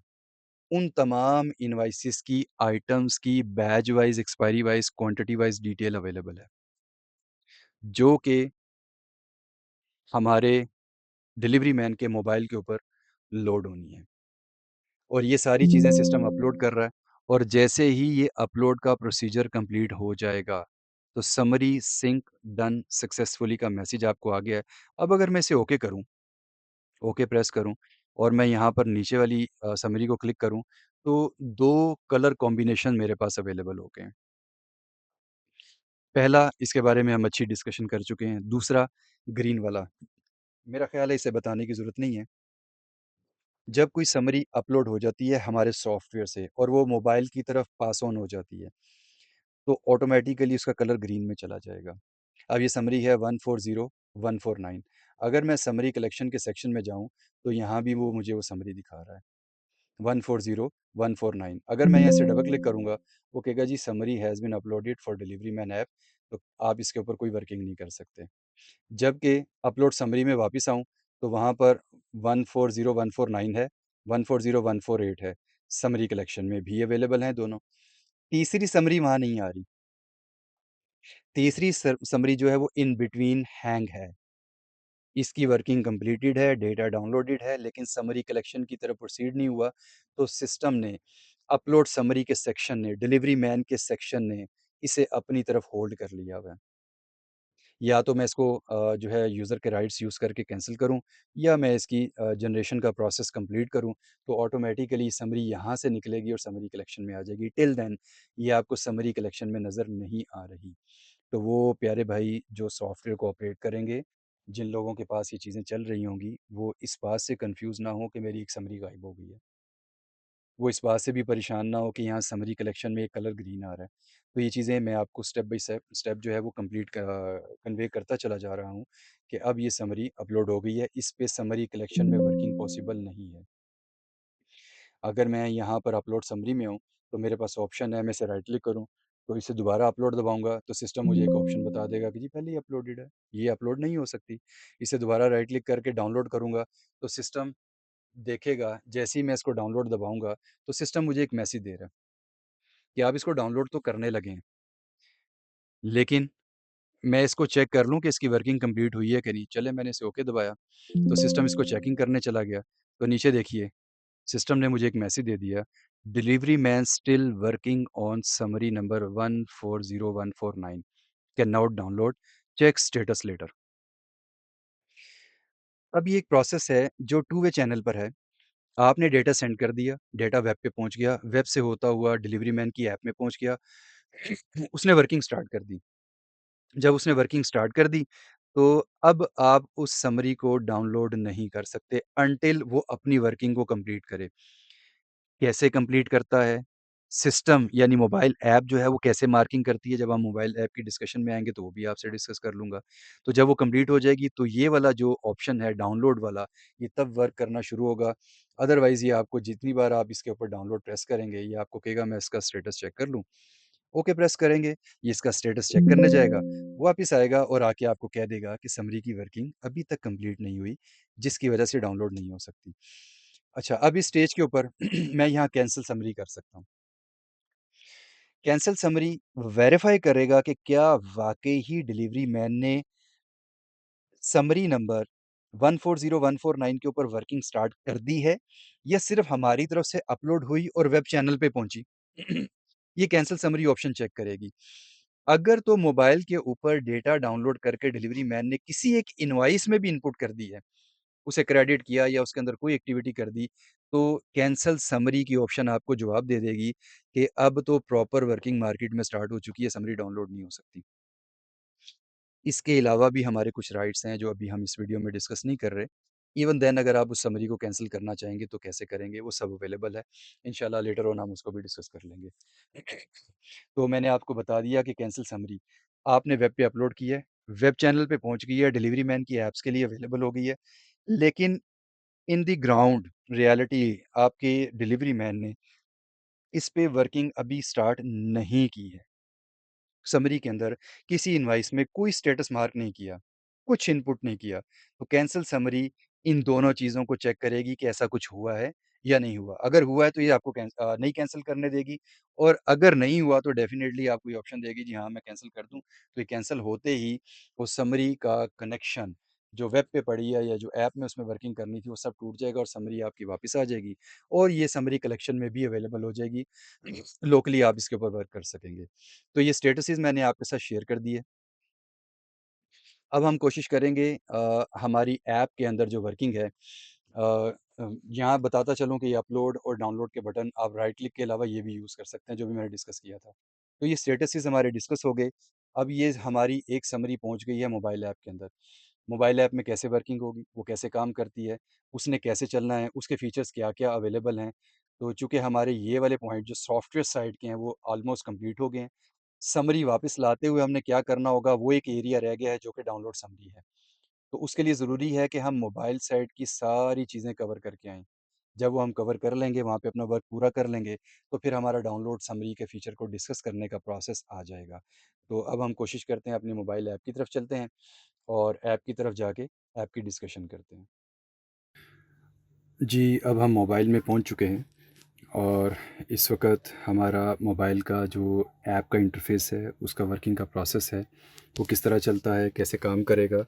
उन तमाम इनवॉइसेस की, आइटम्स की batch wise, expiry wise, quantity wise detail available है, जो कि हमारे डिलीवरी मैन के मोबाइल के ऊपर लोड होनी है। और ये सारी चीज़ें सिस्टम अपलोड कर रहा है और जैसे ही ये अपलोड का प्रोसीजर कंप्लीट हो जाएगा, तो समरी सिंक डन सक्सेसफुली का मैसेज आपको आ गया है। अब अगर मैं इसे ओके करूँ, ओके प्रेस करूँ और मैं यहाँ पर नीचे वाली समरी को क्लिक करूँ, तो 2 कलर कॉम्बिनेशन मेरे पास अवेलेबल हो गए हैं। पहला, इसके बारे में हम अच्छी डिस्कशन कर चुके हैं। दूसरा, ग्रीन वाला, मेरा ख़्याल है इसे बताने की ज़रूरत नहीं है। जब कोई समरी अपलोड हो जाती है हमारे सॉफ्टवेयर से और वो मोबाइल की तरफ पास ऑन हो जाती है, तो ऑटोमैटिकली उसका कलर ग्रीन में चला जाएगा। अब ये समरी है 140149। अगर मैं समरी कलेक्शन के सेक्शन में जाऊँ, तो यहाँ भी वो मुझे वो समरी दिखा रहा है, 140149। अगर मैं यहाँ से डबल क्लिक करूँगा, वो कहेगा जी summary has been uploaded for delivery man app, तो आप इसके ऊपर कोई वर्किंग नहीं कर सकते। जबकि अपलोड समरी में वापस आऊँ, तो वहाँ पर 140149 है, 140148 है। समरी कलेक्शन में भी अवेलेबल हैं दोनों। तीसरी समरी वहाँ नहीं आ रही। तीसरी समरी जो है वो इन बिटवीन हैंग है। इसकी वर्किंग कंप्लीटेड है, डेटा डाउनलोडेड है, लेकिन समरी कलेक्शन की तरफ प्रोसीड नहीं हुआ, तो सिस्टम ने अपलोड समरी के सेक्शन ने, डिलीवरी मैन के सेक्शन ने इसे अपनी तरफ होल्ड कर लिया हुआ है। या तो मैं इसको जो है यूज़र के राइट्स यूज़ करके कैंसल करूँ या मैं इसकी जनरेशन का प्रोसेस कंप्लीट करूँ, तो ऑटोमेटिकली समरी यहाँ से निकलेगी और समरी कलेक्शन में आ जाएगी। टिल देन ये आपको समरी कलेक्शन में नज़र नहीं आ रही। तो वो प्यारे भाई जो सॉफ्टवेयर को ऑपरेट करेंगे, जिन लोगों के पास ये चीज़ें चल रही होंगी, वो इस बात से कन्फ्यूज़ ना हो कि मेरी एक समरी गायब हो गई है। वो इस बात से भी परेशान ना हो कि यहाँ समरी कलेक्शन में एक कलर ग्रीन आ रहा है। तो ये चीज़ें मैं आपको स्टेप बाय स्टेप स्टेप जो है वो कंप्लीट कन्वे करता चला जा रहा हूँ कि अब ये समरी अपलोड हो गई है, इस पे समरी कलेक्शन में वर्किंग पॉसिबल नहीं है। अगर मैं यहाँ पर अपलोड समरी में हूँ, तो मेरे पास ऑप्शन है मैं इसे राइट क्लिक करूँ, तो इसे दोबारा अपलोड दबाऊँगा, तो सिस्टम मुझे एक ऑप्शन बता देगा कि जी पहले ही अपलोडेड है, ये अपलोड नहीं हो सकती। इसे दोबारा राइट क्लिक करके डाउनलोड करूँगा, तो सिस्टम देखेगा, जैसे ही मैं इसको डाउनलोड दबाऊँगा, तो सिस्टम मुझे एक मैसेज दे रहा है कि आप इसको डाउनलोड तो करने लगे हैं, लेकिन मैं इसको चेक कर लूँ कि इसकी वर्किंग कंप्लीट हुई है कि नहीं। चलें मैंने इसे ओके दबाया, तो सिस्टम इसको चेकिंग करने चला गया। तो नीचे देखिए, सिस्टम ने मुझे एक मैसेज दे दिया, delivery man still working on summary number 140149 can not download, check status letter. अब ये एक प्रोसेस है जो टू वे चैनल पर है। आपने डेटा सेंड कर दिया, डेटा वेब पे पहुँच गया, वेब से होता हुआ डिलीवरी मैन की ऐप में पहुँच गया। उसने वर्किंग स्टार्ट कर दी। जब उसने वर्किंग स्टार्ट कर दी, तो अब आप उस समरी को डाउनलोड नहीं कर सकते अनटिल वो अपनी वर्किंग को कंप्लीट करे। कैसे कंप्लीट करता है? सिस्टम यानी मोबाइल ऐप जो है वो कैसे मार्किंग करती है, जब हम मोबाइल ऐप की डिस्कशन में आएँगे तो वो भी आपसे डिस्कस कर लूँगा। तो जब वो कंप्लीट हो जाएगी तो ये वाला जो ऑप्शन है डाउनलोड वाला, ये तब वर्क करना शुरू होगा। अदरवाइज़ ये आपको जितनी बार आप इसके ऊपर डाउनलोड प्रेस करेंगे, ये आपको कहेगा मैं इसका स्टेटस चेक कर लूँ। ओके प्रेस करेंगे, ये इसका स्टेटस चेक करने जाएगा, वापिस आएगा और आके आपको कह देगा कि समरी की वर्किंग अभी तक कंप्लीट नहीं हुई, जिसकी वजह से डाउनलोड नहीं हो सकती। अच्छा, अब इस स्टेज के ऊपर मैं यहाँ कैंसल समरी कर सकता हूँ। कैंसल समरी वेरीफाई करेगा कि क्या वाक़ई ही डिलीवरी मैन ने समरी नंबर 140149 के ऊपर वर्किंग स्टार्ट कर दी है या सिर्फ़ हमारी तरफ से अपलोड हुई और वेब चैनल पे पहुँची। ये कैंसल समरी ऑप्शन चेक करेगी। अगर तो मोबाइल के ऊपर डेटा डाउनलोड करके डिलीवरी मैन ने किसी एक इनवॉइस में भी इनपुट कर दी है, उसे क्रेडिट किया या उसके अंदर कोई एक्टिविटी कर दी, तो कैंसल समरी की ऑप्शन आपको जवाब दे देगी कि अब तो प्रॉपर वर्किंग मार्केट में स्टार्ट हो चुकी है, समरी डाउनलोड नहीं हो सकती। इसके अलावा भी हमारे कुछ राइट्स हैं जो अभी हम इस वीडियो में डिस्कस नहीं कर रहे। इवन देन अगर आप उस समरी को कैंसल करना चाहेंगे तो कैसे करेंगे, वो सब अवेलेबल है। इंशाल्लाह लेटर ऑन हम उसको भी डिस्कस कर लेंगे। तो मैंने आपको बता दिया कि कैंसल समरी आपने वेब पे अपलोड की है, वेब चैनल पे पहुँच गई है, डिलीवरी मैन की ऐप्स के लिए अवेलेबल हो गई है। लेकिन इन द ग्राउंड रियलिटी आपके डिलीवरी मैन ने इस पे वर्किंग अभी स्टार्ट नहीं की है। समरी के अंदर किसी इनवॉइस में कोई स्टेटस मार्क नहीं किया, कुछ इनपुट नहीं किया। तो कैंसल समरी इन दोनों चीज़ों को चेक करेगी कि ऐसा कुछ हुआ है या नहीं हुआ। अगर हुआ है तो ये आपको नहीं कैंसल करने देगी, और अगर नहीं हुआ तो डेफ़िनिटली आपको ये ऑप्शन देगी जी हाँ, मैं कैंसल कर दूँ। तो ये कैंसल होते ही वो समरी का कनेक्शन जो वेब पे पड़ी है या जो ऐप में उसमें वर्किंग करनी थी वो सब टूट जाएगा और समरी आपकी वापस आ जाएगी, और ये समरी कलेक्शन में भी अवेलेबल हो जाएगी। लोकली आप इसके ऊपर वर्क कर सकेंगे। तो ये स्टेटसेस मैंने आपके साथ शेयर कर दिए। अब हम कोशिश करेंगे हमारी ऐप के अंदर जो वर्किंग है, यहाँ बताता चलूँ कि ये अपलोड और डाउनलोड के बटन आप राइट क्लिक के अलावा ये भी यूज़ कर सकते हैं, जो भी मैंने डिस्कस किया था। तो ये स्टेटसेस हमारे डिस्कस हो गए। अब ये हमारी एक समरी पहुँच गई है मोबाइल ऐप के अंदर। मोबाइल ऐप में कैसे वर्किंग होगी, वो कैसे काम करती है, उसने कैसे चलना है, उसके फीचर्स क्या-क्या अवेलेबल हैं। तो चूँकि हमारे ये वाले पॉइंट जो सॉफ्टवेयर साइड के हैं वो ऑलमोस्ट कंप्लीट हो गए हैं। समरी वापस लाते हुए हमने क्या करना होगा, वो एक एरिया रह गया है जो कि डाउनलोड समरी है। तो उसके लिए ज़रूरी है कि हम मोबाइल साइट की सारी चीज़ें कवर करके आएँ। जब वो हम कवर कर लेंगे, वहाँ पे अपना वर्क पूरा कर लेंगे, तो फिर हमारा डाउनलोड समरी के फीचर को डिस्कस करने का प्रोसेस आ जाएगा। तो अब हम कोशिश करते हैं अपनी मोबाइल ऐप की तरफ चलते हैं और ऐप की तरफ जाके ऐप की डिस्कशन करते हैं। जी, अब हम मोबाइल में पहुंच चुके हैं और इस वक्त हमारा मोबाइल का जो ऐप का इंटरफ़ेस है, उसका वर्किंग का प्रोसेस है, वो किस तरह चलता है, कैसे काम करेगा,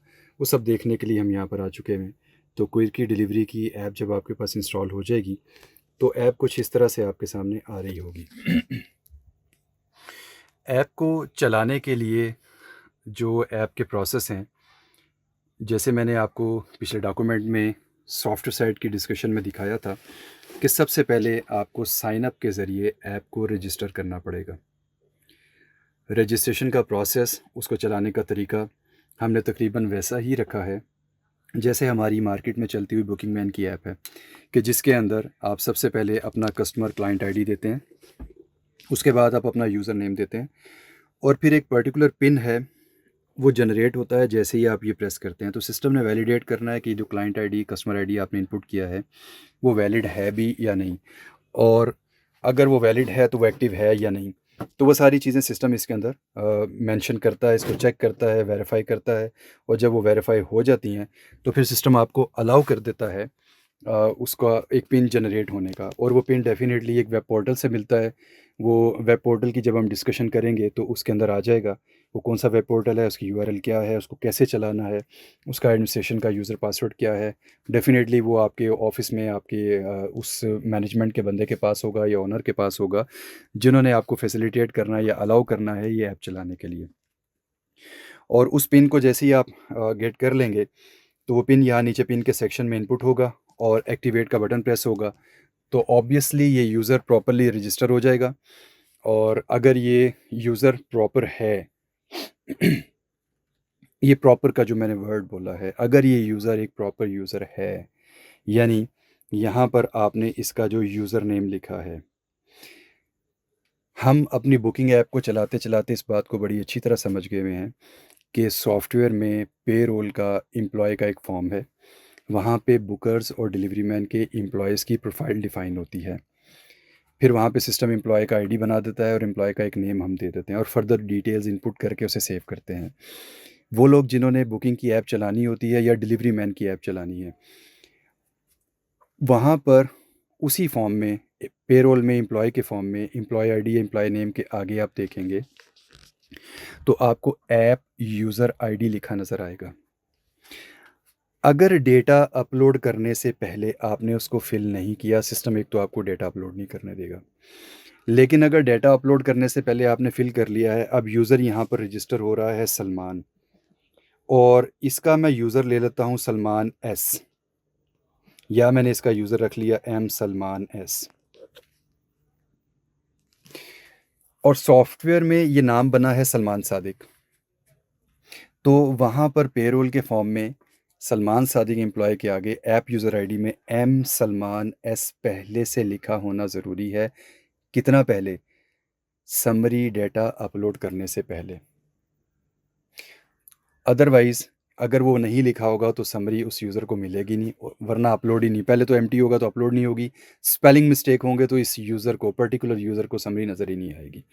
वो सब देखने के लिए हम यहाँ पर आ चुके हैं। तो क्विक की डिलीवरी की ऐप जब आपके पास इंस्टॉल हो जाएगी, तो ऐप कुछ इस तरह से आपके सामने आ रही होगी। ऐप को चलाने के लिए जो ऐप के प्रोसेस हैं, जैसे मैंने आपको पिछले डॉक्यूमेंट में सॉफ्टवेयर साइट की डिस्कशन में दिखाया था कि सबसे पहले आपको साइन अप के ज़रिए ऐप को रजिस्टर करना पड़ेगा। रजिस्ट्रेशन का प्रोसेस, उसको चलाने का तरीका हमने तकरीबन वैसा ही रखा है जैसे हमारी मार्केट में चलती हुई बुकिंग मैन की ऐप है, कि जिसके अंदर आप सबसे पहले अपना कस्टमर क्लाइंट आईडी देते हैं, उसके बाद आप अपना यूज़र नेम देते हैं, और फिर एक पर्टिकुलर पिन है, वो जनरेट होता है जैसे ही आप ये प्रेस करते हैं। तो सिस्टम ने वैलिडेट करना है कि जो क्लाइंट आईडी, कस्टमर आईडी आपने इनपुट किया है, वो वैलिड है भी या नहीं, और अगर वो वैलिड है तो वो एक्टिव है या नहीं। तो वो सारी चीज़ें सिस्टम इसके अंदर मेंशन करता है, इसको चेक करता है, वेरीफाई करता है, और जब वो वेरीफाई हो जाती हैं तो फिर सिस्टम आपको अलाउ कर देता है उसका एक पिन जनरेट होने का, और वो पिन डेफ़िनेटली एक वेब पोर्टल से मिलता है। वो वेब पोर्टल की जब हम डिस्कशन करेंगे तो उसके अंदर आ जाएगा, वो कौन-सा वेब पोर्टल है, उसकी यूआरएल क्या है, उसको कैसे चलाना है, उसका एडमिनिस्ट्रेशन का यूज़र पासवर्ड क्या है। डेफ़िनेटली वो आपके ऑफ़िस में आपके उस मैनेजमेंट के बंदे के पास होगा या ओनर के पास होगा, जिन्होंने आपको फैसिलिटेट करना है या अलाउ करना है ये ऐप चलाने के लिए। और उस पिन को जैसे ही आप गेट कर लेंगे, तो वो पिन यहाँ नीचे पिन के सेक्शन में इनपुट होगा और एक्टिवेट का बटन प्रेस होगा, तो ऑब्वियसली ये यूज़र प्रॉपर्ली रजिस्टर हो जाएगा। और अगर ये यूज़र प्रॉपर है, ये प्रॉपर का जो मैंने वर्ड बोला है, अगर ये यूज़र एक प्रॉपर यूज़र है, यानी यहाँ पर आपने इसका जो यूज़र नेम लिखा है, हम अपनी बुकिंग ऐप को चलाते-चलाते इस बात को बड़ी अच्छी तरह समझ गए हुए हैं कि सॉफ्टवेयर में पेरोल का एम्प्लॉयी का एक फॉर्म है। वहाँ पे बुकर्स और डिलीवरी मैन के एम्प्लॉइज़ की प्रोफ़ाइल डिफ़ाइन होती है। फिर वहाँ पे सिस्टम एम्प्लॉयी का आईडी बना देता है और एम्प्लॉयी का एक नेम हम दे देते हैं और फर्दर डिटेल्स इनपुट करके उसे सेव करते हैं। वो लोग जिन्होंने बुकिंग की ऐप चलानी होती है या डिलीवरी मैन की ऐप चलानी है, वहाँ पर उसी फॉर्म में पेरोल में एम्प्लॉयी के फॉर्म में एम्प्लॉयी आईडी, एम्प्लॉयी नेम के आगे आप देखेंगे, तो आपको ऐप यूज़र आईडी लिखा नज़र आएगा। अगर डेटा अपलोड करने से पहले आपने उसको फ़िल नहीं किया, सिस्टम एक तो आपको डेटा अपलोड नहीं करने देगा। लेकिन अगर डेटा अपलोड करने से पहले आपने फ़िल कर लिया है, अब यूज़र यहाँ पर रजिस्टर हो रहा है सलमान, और इसका मैं यूज़र ले लेता हूँ सलमान एस, या मैंने इसका यूज़र रख लिया एम सलमान एस, और सॉफ्टवेयर में ये नाम बना है सलमान सादिक। तो वहाँ पर पेरोल के फॉर्म में सलमान सादिक एम्प्लॉय के आगे ऐप यूज़र आईडी में एम सलमान एस पहले से लिखा होना ज़रूरी है। कितना पहले? समरी डेटा अपलोड करने से पहले। अदरवाइज़ अगर वो नहीं लिखा होगा तो समरी उस यूज़र को मिलेगी नहीं, वरना अपलोड ही नहीं, पहले तो एम्प्टी होगा तो अपलोड नहीं होगी, स्पेलिंग मिस्टेक होंगे तो इस यूज़र को, पर्टिकुलर यूज़र को समरी नज़र ही नहीं आएगी।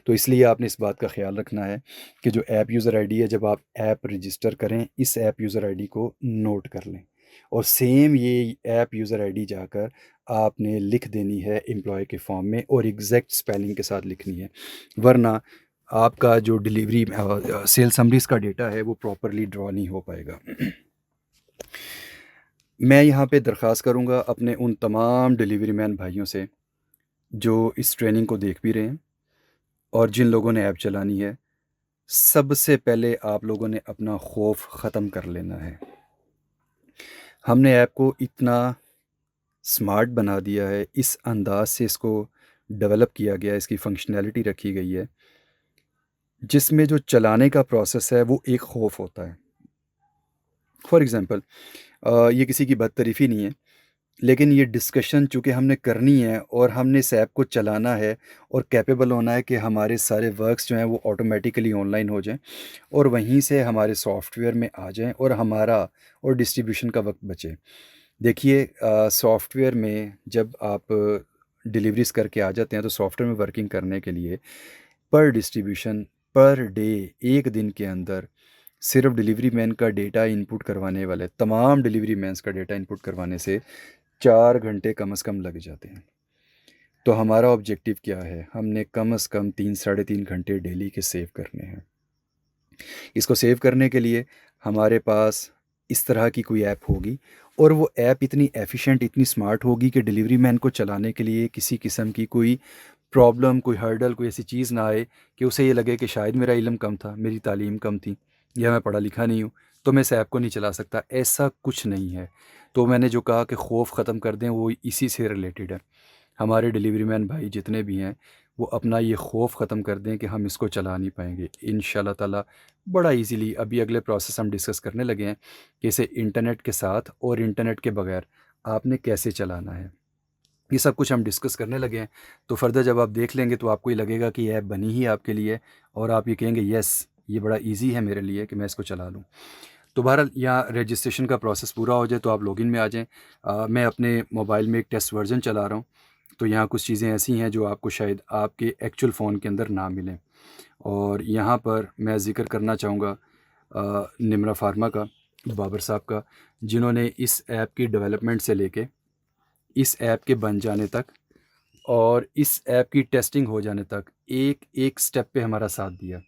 तो इसलिए आपने इस बात का ख़्याल रखना है कि जो ऐप यूज़र आईडी है, जब आप ऐप रजिस्टर करें, इस ऐप यूज़र आईडी को नोट कर लें, और सेम ये ऐप यूज़र आईडी जाकर आपने लिख देनी है एम्प्लॉय के फॉर्म में, और एग्जैक्ट स्पेलिंग के साथ लिखनी है, वरना आपका जो डिलीवरी सेल समरीज़ का डेटा है वो प्रॉपरली ड्रॉ नहीं हो पाएगा। मैं यहाँ पे दरख्वास्त करूँगा अपने उन तमाम डिलीवरी मैन भाइयों से जो इस ट्रेनिंग को देख भी रहे हैं और जिन लोगों ने ऐप चलानी है, सबसे पहले आप लोगों ने अपना खौफ ख़त्म कर लेना है। हमने ऐप को इतना स्मार्ट बना दिया है, इस अंदाज़ से इसको डेवलप किया गया है, इसकी फ़ंक्शनैलिटी रखी गई है, जिसमें जो चलाने का प्रोसेस है वो एक खौफ होता है। फॉर एग्ज़ाम्पल ये किसी की बदतरीफ़ी नहीं है, लेकिन ये डिस्कशन चूँकि हमने करनी है और हमने इस ऐप को चलाना है और कैपेबल होना है कि हमारे सारे वर्क्स जो हैं वो ऑटोमेटिकली ऑनलाइन हो जाएँ और वहीं से हमारे सॉफ्टवेयर में आ जाएँ और हमारा और डिस्ट्रीब्यूशन का वक्त बचे। देखिए सॉफ्टवेयर में जब आप डिलीवरीज़ करके आ जाते हैं तो सॉफ्टवेयर में वर्किंग करने के लिए पर डिस्ट्रीब्यूशन, पर डे, 1 दिन के अंदर सिर्फ़ डिलीवरी मैन का डेटा इनपुट करवाने वाले, तमाम डिलीवरी मैन्स का डेटा इनपुट करवाने से 4 घंटे कम से कम लग जाते हैं। तो हमारा ऑब्जेक्टिव क्या है? हमने कम से कम 3 साढ़े 3 घंटे डेली के सेव करने हैं। इसको सेव करने के लिए हमारे पास इस तरह की कोई ऐप होगी और वो ऐप इतनी एफ़िशिएंट, इतनी स्मार्ट होगी कि डिलीवरी मैन को चलाने के लिए किसी किस्म की कोई प्रॉब्लम, कोई हर्डल, कोई ऐसी चीज़ ना आए कि उसे ये लगे कि शायद मेरा इल्म कम था, मेरी तालीम कम थी या मैं पढ़ा लिखा नहीं हूँ, तो मैं इस ऐप को नहीं चला सकता। ऐसा कुछ नहीं है। तो मैंने जो कहा कि खौफ़ ख़त्म कर दें, वो इसी से रिलेटेड है। हमारे डिलीवरी मैन भाई जितने भी हैं, वो अपना ये खौफ़ ख़त्म कर दें कि हम इसको चला नहीं पाएँगे। इंशाअल्लाह ताला बड़ा ईज़िली अभी अगले प्रोसेस हम डिस्कस करने लगे हैं कि इसे इंटरनेट के साथ और इंटरनेट के बगैर आपने कैसे चलाना है। ये सब कुछ हम डिस्कस करने लगे हैं, तो फ़र्दर जब आप देख लेंगे तो आपको ये लगेगा कि ये ऐप बनी ही आपके लिए और आप ये कहेंगे यस, ये बड़ा ईज़ी है मेरे लिए कि मैं इसको चला लूँ। तो बहरहाल यहाँ रजिस्ट्रेशन का प्रोसेस पूरा हो जाए तो आप लॉगिन में आ जाएँ। मैं अपने मोबाइल में एक टेस्ट वर्ज़न चला रहा हूँ, तो यहाँ कुछ चीज़ें ऐसी हैं जो आपको शायद आपके एक्चुअल फ़ोन के अंदर ना मिलें। और यहाँ पर मैं ज़िक्र करना चाहूँगा निम्रा फार्मा का, बाबर साहब का, जिन्होंने इस ऐप की डेवलपमेंट से लेके इस ऐप के बन जाने तक और इस ऐप की टेस्टिंग हो जाने तक एक-एक स्टेप पे हमारा साथ दिया।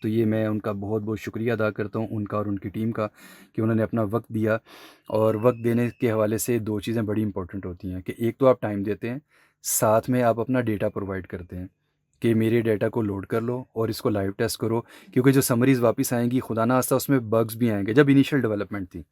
तो ये मैं उनका बहुत-बहुत शुक्रिया अदा करता हूँ, उनका और उनकी टीम का, कि उन्होंने अपना वक़्त दिया। और वक़्त देने के हवाले से 2 चीज़ें बड़ी इम्पोर्टेंट होती हैं कि एक तो आप टाइम देते हैं, साथ में आप अपना डेटा प्रोवाइड करते हैं कि मेरे डेटा को लोड कर लो और इसको लाइव टेस्ट करो, क्योंकि जो समरीज़ वापस आएँगी, खुदा ना ख़ास्ता उसमें बग्स भी आएँगे, जब इनिशियल डेवलपमेंट थी।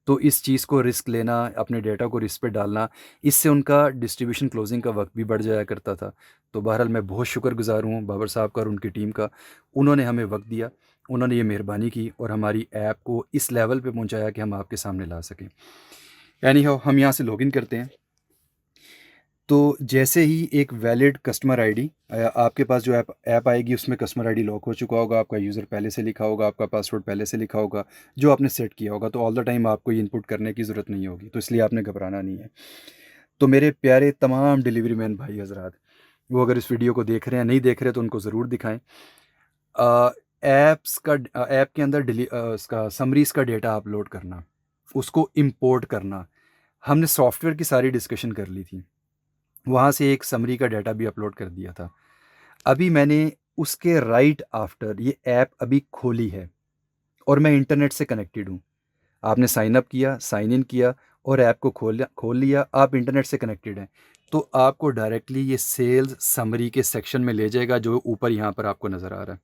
तो इस चीज़ को रिस्क लेना, अपने डेटा को रिस्क पे डालना, इससे उनका डिस्ट्रीब्यूशन क्लोजिंग का वक़्त भी बढ़ जाया करता था। तो बहरहाल मैं बहुत शुक्रगुज़ार हूँ बाबर साहब का और उनकी टीम का। उन्होंने हमें वक़्त दिया, उन्होंने ये मेहरबानी की और हमारी ऐप को इस लेवल पे पहुँचाया कि हम आपके सामने ला सकें। एनी हाउ हम यहाँ से लॉगिन करते हैं। तो जैसे ही एक वैलिड कस्टमर आईडी आपके पास जो ऐप आएगी, उसमें कस्टमर आईडी लॉक हो चुका होगा, आपका यूज़र पहले से लिखा होगा, आपका पासवर्ड पहले से लिखा होगा, जो आपने सेट किया होगा, तो ऑल द टाइम आपको ये इनपुट करने की ज़रूरत नहीं होगी, तो इसलिए आपने घबराना नहीं है। तो मेरे प्यारे तमाम डिलीवरी मैन भाई हज़रात, वो अगर इस वीडियो को देख रहे हैं, नहीं देख रहे तो उनको ज़रूर दिखाएँ। ऐप के अंदर उसका समरीज़ का डेटा अपलोड करना, उसको इम्पोर्ट करना, हमने सॉफ्टवेयर की सारी डिस्कशन कर ली थी। वहाँ से एक समरी का डाटा भी अपलोड कर दिया था। अभी मैंने उसके राइट आफ्टर ये ऐप अभी खोली है और मैं इंटरनेट से कनेक्टेड हूँ। आपने साइन अप किया, साइन इन किया और ऐप को खोल लिया, आप इंटरनेट से कनेक्टेड हैं। तो आपको डायरेक्टली ये सेल्स समरी के सेक्शन में ले जाएगा जो ऊपर यहाँ पर आपको नज़र आ रहा है।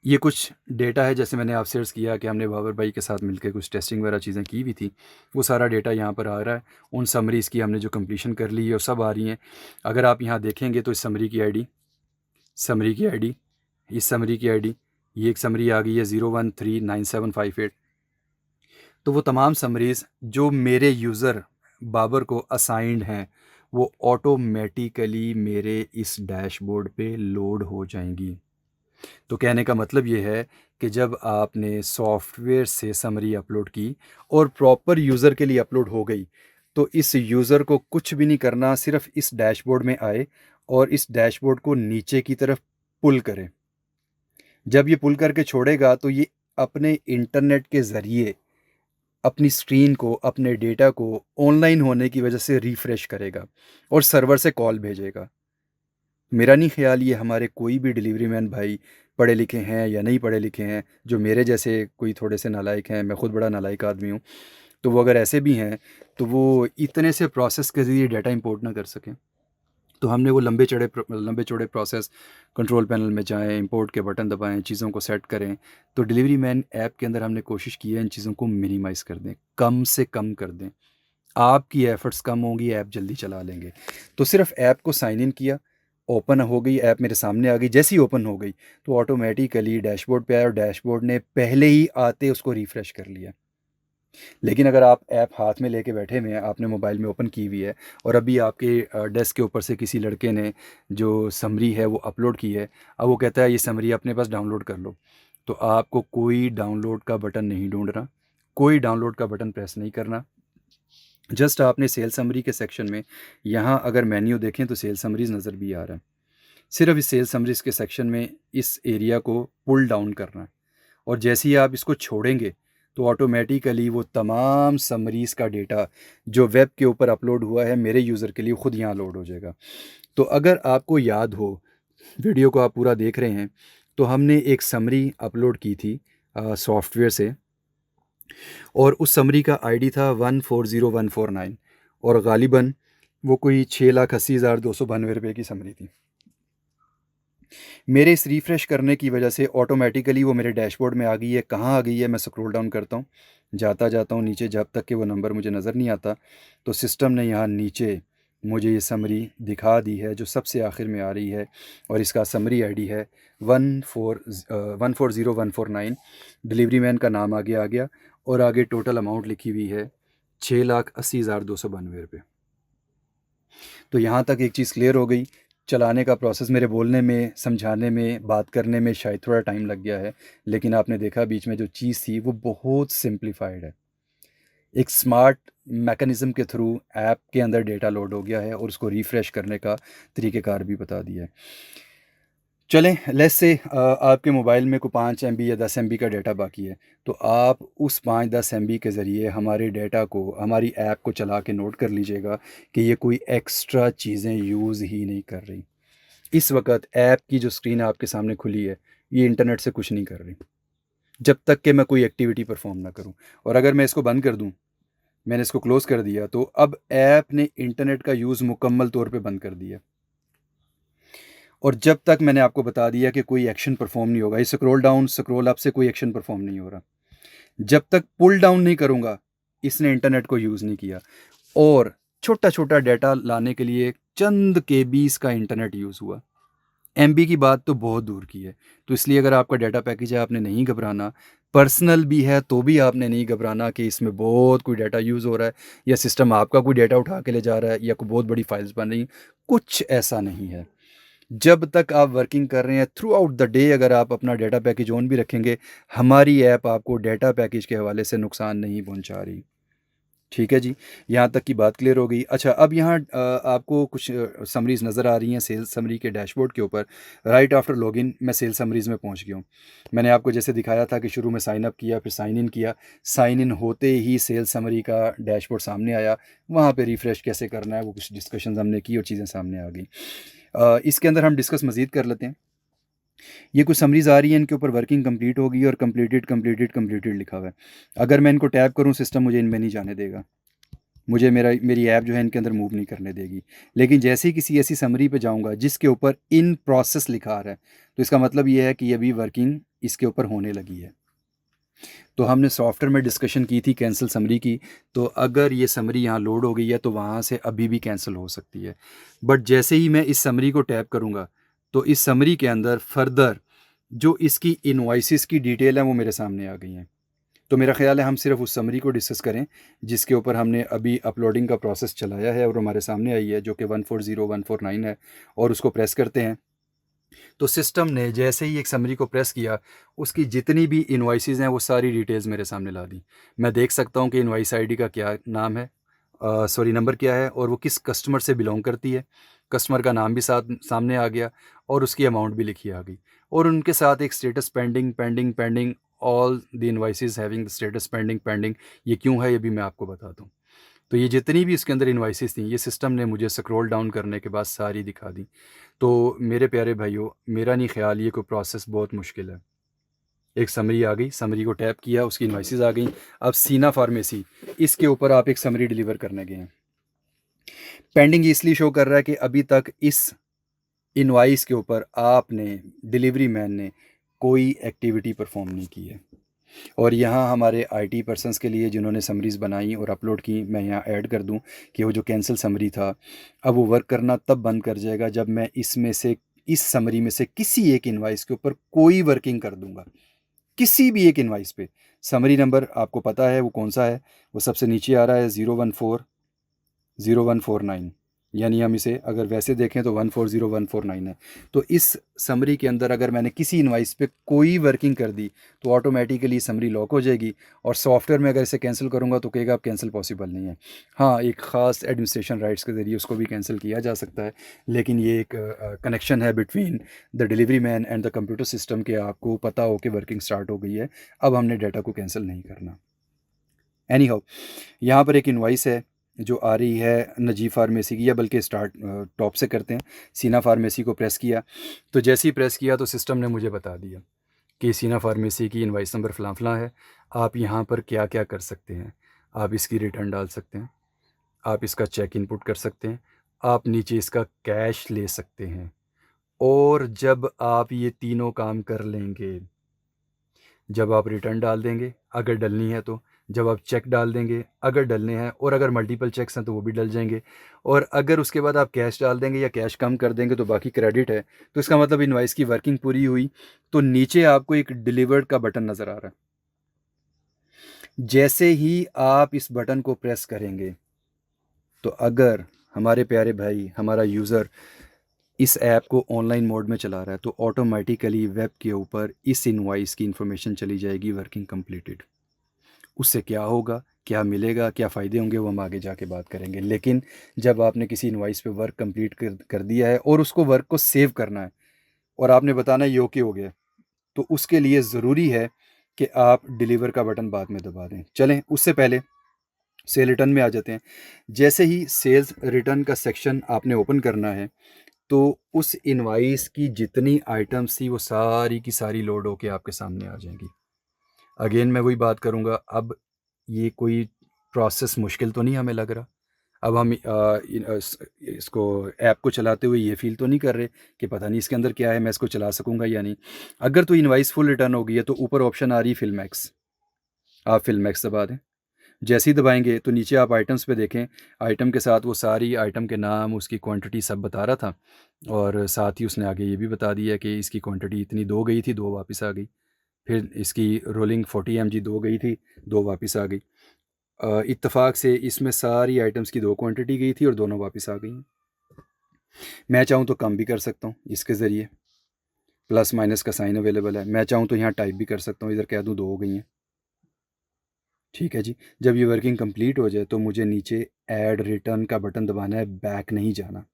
ये कुछ डेटा है, जैसे मैंने आपसे अर्ज़ किया कि हमने बाबर भाई के साथ मिलकर कुछ टेस्टिंग वगैरह चीज़ें की भी थी। वो सारा डेटा यहाँ पर आ रहा है। उन समरीज़ की हमने जो कंप्लीशन कर ली है, वो सब आ रही हैं। अगर आप यहाँ देखेंगे तो इस समरी की आईडी, समरी की आईडी, इस समरी की आईडी, ये एक समरी आ गई है 0139758। तो वो तमाम समरीज़ जो मेरे यूज़र बाबर को असाइंड हैं, वो ऑटोमेटिकली मेरे इस डैशबोर्ड पे लोड हो जाएँगी। तो कहने का मतलब ये है कि जब आपने सॉफ्टवेयर से समरी अपलोड की और प्रॉपर यूज़र के लिए अपलोड हो गई, तो इस यूज़र को कुछ भी नहीं करना, सिर्फ़ इस डैशबोर्ड में आए और इस डैशबोर्ड को नीचे की तरफ पुल करें। जब ये पुल करके छोड़ेगा तो ये अपने इंटरनेट के ज़रिए अपनी स्क्रीन को, अपने डेटा को ऑनलाइन होने की वजह से रिफ्रेश करेगा और सर्वर से कॉल भेजेगा। मेरा नहीं ख़्याल ये हमारे कोई भी डिलीवरी मैन भाई पढ़े लिखे हैं या नहीं पढ़े लिखे हैं, जो मेरे जैसे कोई थोड़े से नालायक हैं, मैं खुद बड़ा नालायक आदमी हूँ, तो वो अगर ऐसे भी हैं, तो वो इतने से प्रोसेस के ज़रिए डाटा इंपोर्ट ना कर सकें। तो हमने वो लंबे चौड़े प्रोसेस, कंट्रोल पैनल में जाएँ, इंपोर्ट के बटन दबाएँ, चीज़ों को सेट करें। तो डिलीवरी मैन ऐप के अंदर हमने कोशिश की है इन चीज़ों को मिनिमाइज़ कर दें, कम से कम कर दें। आपकी एफ़र्ट्स कम होंगी, ऐप जल्दी चला लेंगे। तो सिर्फ़ ऐप को साइन इन किया, ओपन हो गई, ऐप मेरे सामने आ गई। जैसे ही ओपन हो गई, तो ऑटोमैटिकली डैशबोर्ड पे आया और डैशबोर्ड ने पहले ही आते उसको रिफ्रेश कर लिया। लेकिन अगर आप ऐप हाथ में लेके बैठे हुए हैं, आपने मोबाइल में ओपन की हुई है और अभी आपके डेस्क के ऊपर से किसी लड़के ने जो समरी है वो अपलोड की है, अब वो कहता है ये समरी अपने पास डाउनलोड कर लो। तो आपको कोई डाउनलोड का बटन नहीं ढूँढना, कोई डाउनलोड का बटन प्रेस नहीं करना। जस्ट आपने सेल समरी के सेक्शन में, यहाँ अगर मेन्यू देखें तो सेल समरीज़ नज़र भी आ रहा है। सिर्फ़ इस सेल समरीज़ के सेक्शन में इस एरिया को पुल डाउन करना है और जैसे ही आप इसको छोड़ेंगे, तो ऑटोमेटिकली वो तमाम समरीज़ का डेटा जो वेब के ऊपर अपलोड हुआ है मेरे यूज़र के लिए, खुद यहाँ लोड हो जाएगा। तो अगर आपको याद हो, वीडियो को आप पूरा देख रहे हैं, तो हमने एक समरी अपलोड की थी सॉफ्टवेयर से और उस समरी का आईडी था 140149 और गालिबन वो कोई 6,80,292 रुपए की समरी थी। मेरे इस रिफ़्रेश करने की वजह से ऑटोमैटिकली वो मेरे डैशबोर्ड में आ गई है। कहाँ आ गई है, मैं स्क्रॉल डाउन करता हूँ, जाता हूँ नीचे जब तक कि वो नंबर मुझे नज़र नहीं आता, तो सिस्टम ने यहाँ नीचे मुझे ये समरी दिखा दी है जो सबसे आखिर में आ रही है और इसका समरी आईडी है 140149। डिलीवरी मैन का नाम आगे आ गया और आगे टोटल अमाउंट लिखी हुई है 6,80,292 रुपये। तो यहाँ तक एक चीज़ क्लियर हो गई। चलाने का प्रोसेस मेरे बोलने में, समझाने में, बात करने में शायद थोड़ा टाइम लग गया है, लेकिन आपने देखा बीच में जो चीज़ थी वो बहुत सिंप्लीफाइड है। एक स्मार्ट मैकेनिज़्म के थ्रू ऐप के अंदर डेटा लोड हो गया है और उसको रिफ्रेश करने का तरीक़ेकार भी बता दिया है। चलें, लेट्स से आपके मोबाइल में कोई 5 एमबी या 10 एमबी का डेटा बाकी है, तो आप उस 5-10 एमबी के ज़रिए हमारे डेटा को, हमारी ऐप को चला के नोट कर लीजिएगा कि ये कोई एक्स्ट्रा चीज़ें यूज़ ही नहीं कर रही। इस वक़्त ऐप की जो स्क्रीन आपके सामने खुली है, ये इंटरनेट से कुछ नहीं कर रही, जब तक कि मैं कोई एक्टिविटी परफ़ॉर्म ना करूँ। और अगर मैं इसको बंद कर दूँ, मैंने इसको क्लोज़ कर दिया, तो अब ऐप ने इंटरनेट का यूज़ मुकम्मल तौर पे बंद कर दिया। और जब तक मैंने आपको बता दिया कि कोई एक्शन परफ़ॉर्म नहीं होगा, ये स्क्रॉल डाउन, स्क्रॉल अप से कोई एक्शन परफ़ॉर्म नहीं हो रहा। जब तक पुल डाउन नहीं करूँगा, इसने इंटरनेट को यूज़ नहीं किया और छोटा-छोटा डेटा लाने के लिए चंद केबीज़ का इंटरनेट यूज़ हुआ। एमबी की बात तो बहुत दूर की है। तो इसलिए अगर आपका डेटा पैकेज है, आपने नहीं घबराना। पर्सनल भी है तो भी आपने नहीं घबराना कि इसमें बहुत कोई डेटा यूज़ हो रहा है या सिस्टम आपका कोई डेटा उठा के ले जा रहा है या कोई बहुत बड़ी फाइल्स बन रही हैं, कुछ ऐसा नहीं है। जब तक आप वर्किंग कर रहे हैं थ्रू आउट द डे, अगर आप अपना डेटा पैकेज ऑन भी रखेंगे, हमारी ऐप आपको डेटा पैकेज के हवाले से नुकसान नहीं पहुंचा रही। ठीक है जी, यहाँ तक की बात क्लियर हो गई। अच्छा, अब यहाँ आपको कुछ समरीज़ नज़र आ रही हैं सेल्स समरी के डैशबोर्ड के ऊपर। राइट आफ्टर लॉगिन मैं सेल्स समरीज़ में पहुँच गया हूँ। मैंने आपको जैसे दिखाया था कि शुरू में साइन अप किया, फिर साइन इन किया। साइन इन होते ही सेल्स समरी का डैशबोर्ड सामने आया। वहाँ पे रिफ़्रेश कैसे करना है वो कुछ डिस्कशंस हमने की और चीज़ें सामने आ गई। इसके अंदर हम डिस्कस मज़ीद कर लेते हैं। ये कुछ समरीज़ आ रही हैं, इनके ऊपर वर्किंग कंप्लीट हो गई और कंप्लीटेड लिखा हुआ है। अगर मैं इनको टैप करूँ, सिस्टम मुझे इनमें नहीं जाने देगा। मुझे मेरी ऐप जो है इनके अंदर मूव नहीं करने देगी। लेकिन जैसे ही किसी ऐसी समरी पे जाऊँगा जिसके ऊपर इन प्रोसेस लिखा आ रहा है, तो इसका मतलब ये है कि ये अभी वर्किंग इसके ऊपर होने लगी है। तो हमने सॉफ्टवेयर में डिस्कशन की थी कैंसल समरी की, तो अगर ये समरी यहाँ लोड हो गई है तो वहाँ से अभी भी कैंसल हो सकती है। बट जैसे ही मैं इस समरी को टैप करूँगा, तो इस समरी के अंदर फर्दर जो इसकी इनवॉइसेस की डिटेल है वो मेरे सामने आ गई हैं। तो मेरा ख़्याल है हम सिर्फ उस समरी को डिस्कस करें जिसके ऊपर हमने अभी अपलोडिंग का प्रोसेस चलाया है और हमारे सामने आई है, जो कि 140149 है, और उसको प्रेस करते हैं। तो सिस्टम ने जैसे ही एक समरी को प्रेस किया, उसकी जितनी भी इनवॉइसेस हैं वो सारी डिटेल्स मेरे सामने ला दी। मैं देख सकता हूँ कि इनवॉइस आईडी का क्या नाम है, सॉरी नंबर क्या है, और वो किस कस्टमर से बिलोंग करती है। कस्टमर का नाम भी साथ सामने आ गया और उसकी अमाउंट भी लिखी आ गई, और उनके साथ एक status pending pending pending, all the invoices having the status pending pending. ये क्यों है ये भी मैं आपको बताता हूँ। तो ये जितनी भी इसके अंदर इनवॉइसेस थी, ये सिस्टम ने मुझे स्क्रॉल डाउन करने के बाद सारी दिखा दी। तो मेरे प्यारे भाइयों, मेरा नहीं ख़्याल ये कोई प्रोसेस बहुत मुश्किल है। एक समरी आ गई, समरी को टैप किया, उसकी इनवॉइसेस आ गई। अब सीना फार्मेसी, इसके ऊपर आप एक समरी डिलीवर करने गए हैं। पेंडिंग इसलिए शो कर रहा है कि अभी तक इस इनवॉइस के ऊपर आपने, डिलीवरी मैन ने, कोई एक्टिविटी परफॉर्म नहीं की है। और यहाँ हमारे आईटी पर्सन्स के लिए जिन्होंने समरीज़ बनाई और अपलोड की, मैं यहाँ ऐड कर दूँ कि वो जो कैंसिल समरी था, अब वो वर्क करना तब बंद कर जाएगा जब मैं इसमें से, इस समरी में से किसी एक इनवॉइस के ऊपर कोई वर्किंग कर दूंगा। किसी भी एक इनवॉइस पे। समरी नंबर आपको पता है वो कौन सा है, वो सबसे नीचे आ रहा है 0140149, यानी हम इसे अगर वैसे देखें तो 140149 है। तो इस समरी के अंदर अगर मैंने किसी इनवाइस पे कोई वर्किंग कर दी तो ऑटोमेटिकली समरी लॉक हो जाएगी, और सॉफ्टवेयर में अगर इसे कैंसिल करूँगा तो कहेगा अब कैंसिल पॉसिबल नहीं है। हाँ, एक ख़ास एडमिनिस्ट्रेशन राइट्स के ज़रिए उसको भी कैंसिल किया जा सकता है, लेकिन ये एक कनेक्शन है between the delivery man and the computer system के आपको पता हो कि वर्किंग स्टार्ट हो गई है, अब हमने डाटा को कैंसिल नहीं करना। एनी हाउ, यहाँ पर एक इनवाइस है जो आ रही है नजीब फार्मेसी की, या बल्कि स्टार्ट टॉप से करते हैं। सीना फार्मेसी को प्रेस किया, तो जैसे ही प्रेस किया तो सिस्टम ने मुझे बता दिया कि सीना फार्मेसी की इनवाइस नंबर फ़लाँ फ़लाँ है। आप यहाँ पर क्या क्या कर सकते हैं, आप इसकी रिटर्न डाल सकते हैं, आप इसका चेक इनपुट कर सकते हैं, आप नीचे इसका कैश ले सकते हैं। और जब आप ये तीनों काम कर लेंगे, जब आप रिटर्न डाल देंगे अगर डलनी है तो, जब आप चेक डाल देंगे अगर डलने हैं, और अगर मल्टीपल चेक्स हैं तो वो भी डल जाएंगे, और अगर उसके बाद आप कैश डाल देंगे या कैश कम कर देंगे तो बाकी क्रेडिट है, तो इसका मतलब इनवाइस की वर्किंग पूरी हुई। तो नीचे आपको एक डिलीवर्ड का बटन नज़र आ रहा है। जैसे ही आप इस बटन को प्रेस करेंगे, तो अगर हमारे प्यारे भाई, हमारा यूज़र इस ऐप को ऑनलाइन मोड में चला रहा है तो ऑटोमेटिकली वेब के ऊपर इस इनवॉइस की इन्फॉर्मेशन चली जाएगी, वर्किंग कंप्लीटेड। उससे क्या होगा, क्या मिलेगा, क्या फ़ायदे होंगे, वो हम आगे जाके बात करेंगे। लेकिन जब आपने किसी इनवॉइस पे वर्क कंप्लीट कर दिया है और उसको वर्क को सेव करना है और आपने बताना है ये ओके हो गया, तो उसके लिए ज़रूरी है कि आप डिलीवर का बटन बाद में दबा दें। चलें, उससे पहले सेल रिटर्न में आ जाते हैं। जैसे ही सेल्स रिटर्न का सेक्शन आपने ओपन करना है, तो उस इनवॉइस की जितनी आइटम्स थी वो सारी की सारी लोड होके आपके सामने आ जाएंगी। अगेन मैं वही बात करूँगा, अब ये कोई प्रोसेस मुश्किल तो नहीं हमें लग रहा। अब हम इसको ऐप को चलाते हुए ये फ़ील तो नहीं कर रहे कि पता नहीं इसके अंदर क्या है, मैं इसको चला सकूँगा या नहीं। अगर तो इनवॉइस फुल रिटर्न हो गई है तो ऊपर ऑप्शन आ रही है फिल मैक्स, आप फिल मैक्स दबा दें। जैसे ही दबाएँगे तो नीचे आप आइटम्स पे देखें, आइटम के साथ वो सारी आइटम के नाम, उसकी क्वांटिटी सब बता रहा था, और साथ ही उसने आगे ये भी बता दिया कि इसकी क्वांटिटी इतनी, 2 गई थी, 2 वापस आ गई। फिर इसकी रोलिंग 40 mg 2 गई थी, 2 वापस आ गई। इत्तेफाक से इसमें सारी आइटम्स की 2 क्वांटिटी गई थी और दोनों वापस आ गई हैं। मैं चाहूँ तो कम भी कर सकता हूँ इसके ज़रिए, प्लस माइनस का साइन अवेलेबल है। मैं चाहूँ तो यहाँ टाइप भी कर सकता हूँ, इधर कह दूँ 2 हो गई हैं। ठीक है जी। जब ये वर्किंग कंप्लीट हो जाए तो मुझे नीचे ऐड रिटर्न का बटन दबाना है, बैक नहीं जाना।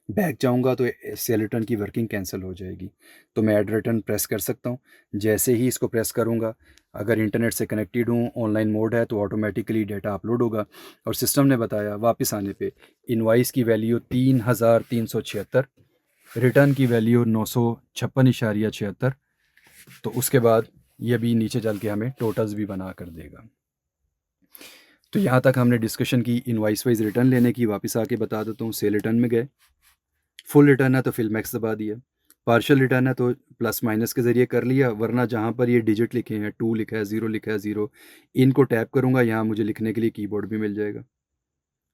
बैक जाऊँगा तो सेल रिटर्न की वर्किंग कैंसिल हो जाएगी। तो मैं ऐड रिटर्न प्रेस कर सकता हूँ। जैसे ही इसको प्रेस करूँगा, अगर इंटरनेट से कनेक्टेड हूँ, ऑनलाइन मोड है, तो ऑटोमेटिकली डेटा अपलोड होगा, और सिस्टम ने बताया वापस आने पे इनवॉइस की वैल्यू 3,376, रिटर्न की वैल्यू 956.76। तो उसके बाद ये भी नीचे चल के हमें टोटल्स भी बना कर देगा। तो यहाँ तक हमने डिस्कशन की इनवॉइस वाइज रिटर्न लेने की। वापस आके बता देता हूँ, सेल रिटर्न में गए, फुल रिटर्न है तो फिल मैक्स दबा दिया, पार्शियल रिटर्न है तो प्लस माइनस के ज़रिए कर लिया, वरना जहाँ पर ये डिजिट लिखे हैं, 2 लिखा है, 0 लिखा है, 0, इनको टैप करूँगा, यहाँ मुझे लिखने के लिए कीबोर्ड भी मिल जाएगा,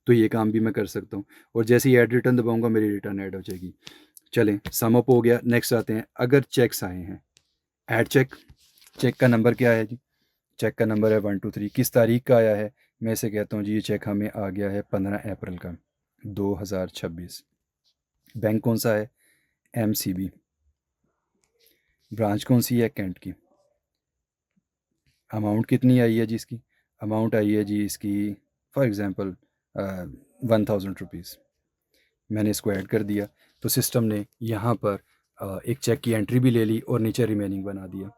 तो ये काम भी मैं कर सकता हूँ। और जैसे ही ऐड रिटर्न दबाऊँगा मेरी रिटर्न ऐड हो जाएगी। चलें, सम अप हो गया। नेक्स्ट आते हैं, अगर चेक्स आए हैं, ऐड चेक। चेक का नंबर क्या है जी? चेक का नंबर है 123। किस तारीख का आया है? मैं इसे कहता हूँ जी, ये चेक हमें आ गया है 15 अप्रैल का 2026। बैंक कौन सा है? MCB। ब्रांच कौन सी है? कैंट की। अमाउंट कितनी आई है जी इसकी? अमाउंट आई है जी इसकी फॉर एग्ज़ाम्पल 1000 रुपीज़। मैंने इसको ऐड कर दिया तो सिस्टम ने यहाँ पर एक चेक की एंट्री भी ले ली और नीचे रिमेनिंग बना दिया।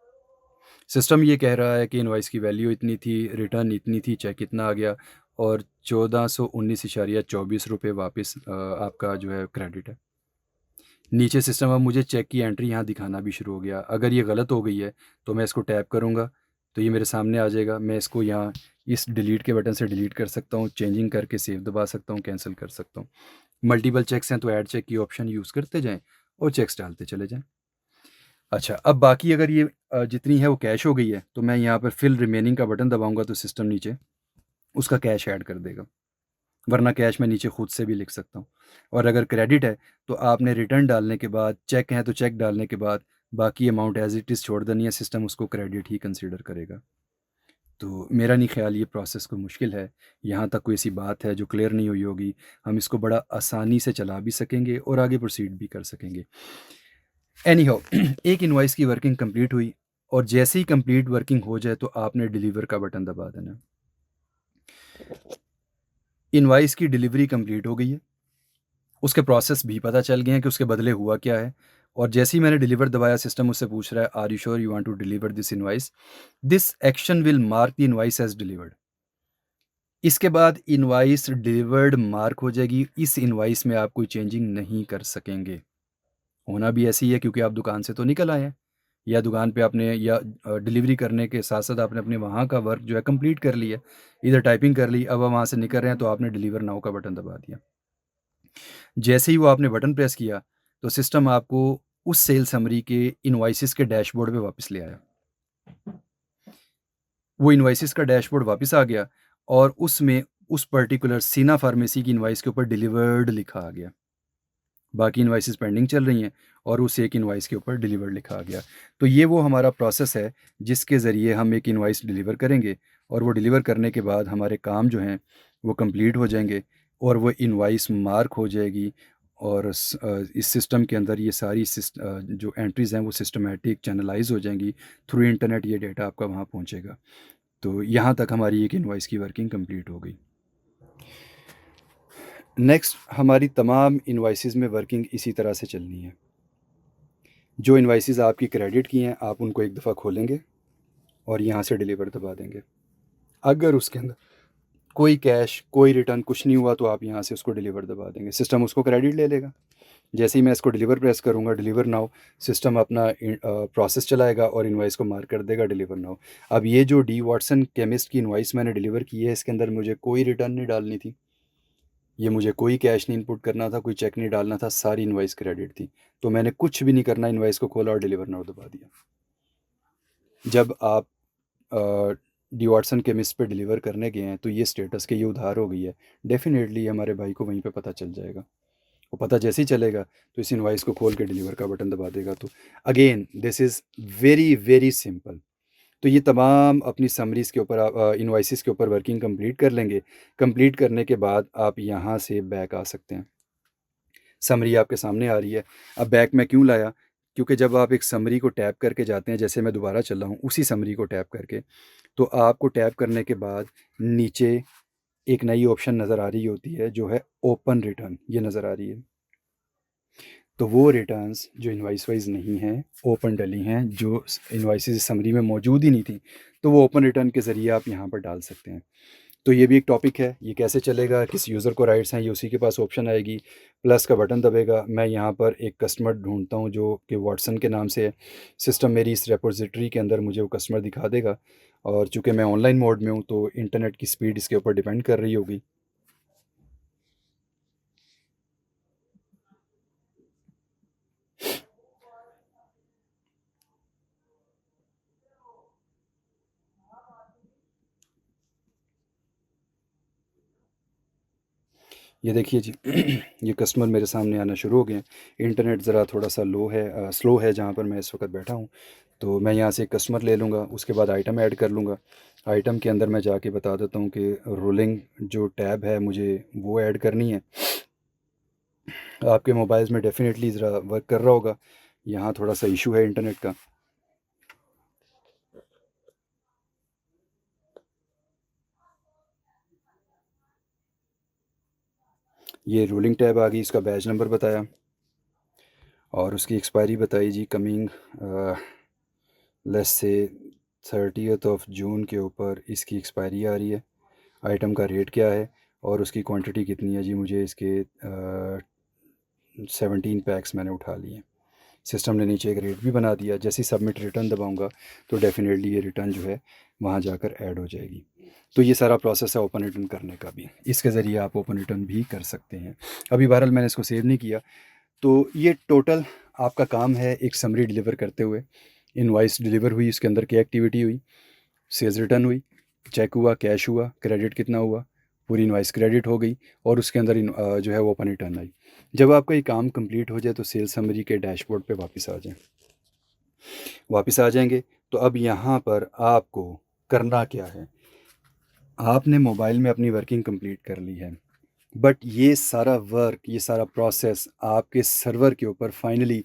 सिस्टम ये कह रहा है कि इनवॉइस की वैल्यू इतनी थी, रिटर्न इतनी थी, चेक इतना आ गया और 1419.24 रुपये वापस आपका जो है क्रेडिट है। नीचे सिस्टम अब मुझे चेक की एंट्री यहाँ दिखाना भी शुरू हो गया। अगर ये गलत हो गई है तो मैं इसको टैप करूँगा तो ये मेरे सामने आ जाएगा। मैं इसको यहाँ इस डिलीट के बटन से डिलीट कर सकता हूँ, चेंजिंग करके सेव दबा सकता हूँ, कैंसिल कर सकता हूँ। मल्टीपल चेक्स हैं तो ऐड चेक की ऑप्शन यूज़ करते जाएँ और चेक्स डालते चले जाएँ। अच्छा, अब बाकी अगर ये जितनी है वो कैश हो गई है तो मैं यहाँ पर फिल रिमेनिंग का बटन दबाऊँगा तो सिस्टम नीचे उसका कैश ऐड कर देगा। वरना कैश मैं नीचे खुद से भी लिख सकता हूँ। और अगर क्रेडिट है तो आपने रिटर्न डालने के बाद, चेक है तो चेक डालने के बाद बाकी अमाउंट एज़ इट इज़ छोड़ देनी है, सिस्टम उसको क्रेडिट ही कंसीडर करेगा। तो मेरा नहीं ख़्याल ये प्रोसेस कोई मुश्किल है। यहाँ तक कोई ऐसी बात है जो क्लियर नहीं हुई होगी। हम इसको बड़ा आसानी से चला भी सकेंगे और आगे प्रोसीड भी कर सकेंगे। एनी हाउ एक इनवॉइस की वर्किंग कंप्लीट हुई और जैसे ही कंप्लीट वर्किंग हो जाए तो आपने डिलीवर का बटन दबा देना। इनवॉइस की डिलीवरी कंप्लीट हो गई है। उसके प्रोसेस भी पता चल गए हैं कि उसके बदले हुआ क्या है। और जैसे ही मैंने डिलीवर दबाया सिस्टम मुझसे पूछ रहा है, are you sure you want to deliver this invoice? This action will mark the invoice as delivered. इसके बाद इनवॉइस डिलीवर्ड मार्क हो जाएगी। इस इनवॉइस में आप कोई चेंजिंग नहीं कर सकेंगे। होना भी ऐसी है क्योंकि आप दुकान से तो निकल आए हैं या दुकान पे आपने या डिलीवरी करने के साथ साथ आपने अपने वहाँ का वर्क जो है कंप्लीट कर लिया, इधर टाइपिंग कर ली, अब आप वहाँ से निकल रहे हैं तो आपने डिलीवर नाउ का बटन दबा दिया। जैसे ही वो आपने बटन प्रेस किया तो सिस्टम आपको उस सेल समरी के इनवॉइसेस के डैशबोर्ड पे वापस ले आया। वो इनवॉइसेस का डैशबोर्ड वापस आ गया और उसमें उस पर्टिकुलर सीना फार्मेसी की इनवॉइस के ऊपर डिलीवर्ड लिखा आ गया। बाकी इनवॉइसेस पेंडिंग चल रही हैं और उस एक इनवॉइस के ऊपर डिलीवर्ड लिखा आ गया। तो ये वो हमारा प्रोसेस है जिसके ज़रिए हम एक इनवॉइस डिलीवर करेंगे और वो डिलीवर करने के बाद हमारे काम जो हैं वो कंप्लीट हो जाएंगे और वो इनवॉइस मार्क हो जाएगी। और इस सिस्टम के अंदर ये सारी जो एंट्रीज़ हैं वो सिस्टमेटिक चैनलाइज हो जाएंगी। थ्रू इंटरनेट ये डेटा आपका वहाँ पहुँचेगा। तो यहाँ तक हमारी एक इनवॉइस की वर्किंग कंप्लीट हो गई। नेक्स्ट हमारी तमाम इनवॉइसेस में वर्किंग इसी तरह से चलनी है। जो इनवॉइसेस आपकी क्रेडिट की हैं आप उनको एक दफ़ा खोलेंगे और यहाँ से डिलीवर दबा देंगे। अगर उसके अंदर कोई कैश, कोई रिटर्न कुछ नहीं हुआ तो आप यहाँ से उसको डिलीवर दबा देंगे, सिस्टम उसको क्रेडिट ले लेगा। जैसे ही मैं इसको डिलीवर प्रेस करूँगा, डिलीवर नाउ, सिस्टम अपना प्रोसेस चलाएगा और इनवॉइस को मार्क कर देगा डिलीवर नाउ। अब ये जो डी वाटसन केमिस्ट की इनवॉइस मैंने डिलीवर की है इसके अंदर मुझे कोई रिटर्न नहीं डालनी थी, ये मुझे कोई कैश नहीं इनपुट करना था, कोई चेक नहीं डालना था, सारी इनवॉइस क्रेडिट थी। तो मैंने कुछ भी नहीं करना, इनवॉइस को खोला और डिलीवर नाउ दबा दिया। जब आप डी वाटसन केमिस्ट पे डिलीवर करने गए हैं तो ये स्टेटस के ये उधार हो गई है, डेफिनेटली हमारे भाई को वहीं पे पता चल जाएगा। वो पता जैसे ही चलेगा तो इस इनवॉइस को खोल के डिलीवर का बटन दबा देगा। तो again this is very very simple. तो ये तमाम अपनी समरीज़ के ऊपर आप इनवॉइसेस के ऊपर वर्किंग कंप्लीट कर लेंगे। कंप्लीट करने के बाद आप यहाँ से बैक आ सकते हैं। समरी आपके सामने आ रही है। अब बैक मैं क्यों लाया? क्योंकि जब आप एक समरी को टैप करके जाते हैं, जैसे मैं दोबारा चल रहा हूँ उसी समरी को टैप करके, तो आपको टैप करने के बाद नीचे एक नई ऑप्शन नज़र आ रही होती है जो है ओपन रिटर्न, ये नज़र आ रही है। तो वो रिटर्न्स जो इनवॉइस वाइज नहीं हैं, ओपन डली हैं, जो इनवॉइसेस समरी में मौजूद ही नहीं थी, तो वो ओपन रिटर्न के ज़रिए आप यहाँ पर डाल सकते हैं। तो ये भी एक टॉपिक है, ये कैसे चलेगा, किस यूज़र को राइट्स हैं, ये उसी के पास ऑप्शन आएगी, प्लस का बटन दबेगा। मैं यहाँ पर एक कस्टमर ढूंढता हूँ जो कि वाटसन के नाम से है। सिस्टम मेरी इस रेपोजिटरी के अंदर मुझे वो कस्टमर दिखा देगा और चूँकि मैं ऑनलाइन मोड में हूँ तो इंटरनेट की स्पीड इसके ऊपर डिपेंड कर रही होगी। ये देखिए जी ये कस्टमर मेरे सामने आना शुरू हो गए हैं। इंटरनेट ज़रा थोड़ा सा स्लो है जहाँ पर मैं इस वक्त बैठा हूँ। तो मैं यहाँ से एक कस्टमर ले लूँगा, उसके बाद आइटम ऐड कर लूँगा। आइटम के अंदर मैं जाके बता देता हूँ कि रोलिंग जो टैब है मुझे वो ऐड करनी है। आपके मोबाइल्स में डेफिनेटली ज़रा वर्क कर रहा होगा, यहाँ थोड़ा सा इशू है इंटरनेट का। ये रोलिंग टैब आ गई, इसका बैच नंबर बताया और उसकी एक्सपायरी बताई जी, coming let's say 30th of June के ऊपर इसकी एक्सपायरी आ रही है। आइटम का रेट क्या है और उसकी क्वांटिटी कितनी है जी, मुझे इसके 17 पैक्स मैंने उठा लिए। सिस्टम ने नीचे एक रेट भी बना दिया, जैसे ही सबमिट रिटर्न दबाऊंगा तो डेफिनेटली ये रिटर्न जो है वहाँ जाकर ऐड हो जाएगी। तो ये सारा प्रोसेस है ओपन रिटर्न करने का भी, इसके ज़रिए आप ओपन रिटर्न भी कर सकते हैं। अभी बहरहाल मैंने इसको सेव नहीं किया। तो ये टोटल आपका काम है एक समरी डिलीवर करते हुए। इनवॉइस डिलीवर हुई, इसके अंदर क्या एक्टिविटी हुई, सेल्स रिटर्न हुई, चेक हुआ, कैश हुआ, क्रेडिट कितना हुआ, पूरी इनवॉइस क्रेडिट हो गई और उसके अंदर जो है वो ओपन रिटर्न आई। जब आपका ये काम कंप्लीट हो जाए तो सेल्स समरी के डैशबोर्ड पे वापस आ जाएं। वापस आ जाएंगे तो अब यहाँ पर आपको करना क्या है, आपने मोबाइल में अपनी वर्किंग कंप्लीट कर ली है, बट ये सारा वर्क, ये सारा प्रोसेस आपके सर्वर के ऊपर फाइनली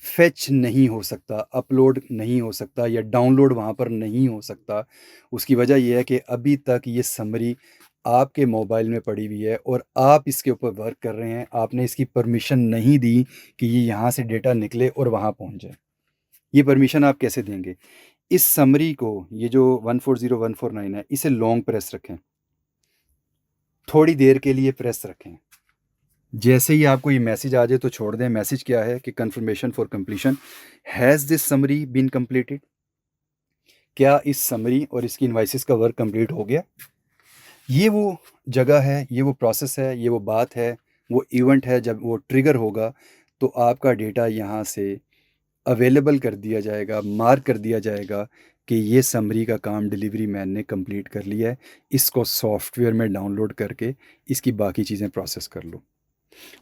फेच नहीं हो सकता, अपलोड नहीं हो सकता या डाउनलोड वहाँ पर नहीं हो सकता। उसकी वजह यह है कि अभी तक ये समरी आपके मोबाइल में पड़ी हुई है और आप इसके ऊपर वर्क कर रहे हैं। आपने इसकी परमिशन नहीं दी कि ये यहाँ से डेटा निकले और वहाँ पहुँच जाए। ये परमिशन आप कैसे देंगे? इस समरी को, ये जो 140149 है, इसे लॉन्ग प्रेस रखें, थोड़ी देर के लिए प्रेस रखें। जैसे ही आपको ये मैसेज आ जाए तो छोड़ दें। मैसेज क्या है कि confirmation for completion, has this summary been completed, क्या इस समरी और इसकी इनवाइसेस का वर्क कंप्लीट हो गया। ये वो जगह है, ये वो प्रोसेस है, ये वो बात है, वो इवेंट है जब वो ट्रिगर होगा तो आपका डेटा यहाँ से अवेलेबल कर दिया जाएगा, मार्क कर दिया जाएगा कि ये समरी का काम डिलीवरी मैन ने कंप्लीट कर लिया है। इसको सॉफ्टवेयर में डाउनलोड करके इसकी बाकी चीज़ें प्रोसेस कर लो।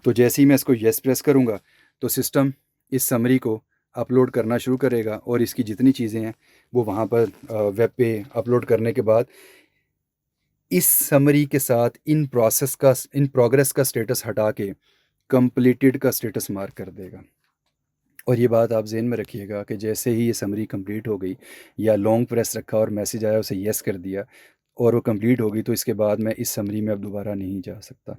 तो जैसे ही मैं इसको येस प्रेस करूँगा तो सिस्टम इस समरी को अपलोड करना शुरू करेगा और इसकी जितनी चीज़ें हैं वो वहाँ पर वेब पे अपलोड करने के बाद इस समरी के साथ इन प्रोग्रेस का स्टेटस हटा के कंप्लीटेड का स्टेटस मार्क कर देगा। और ये बात आप ज़हन में रखिएगा कि जैसे ही ये समरी कंप्लीट हो गई या लॉन्ग प्रेस रखा और मैसेज आया, उसे येस कर दिया और वो कंप्लीट होगी, तो इसके बाद मैं इस समरी में अब दोबारा नहीं जा सकता।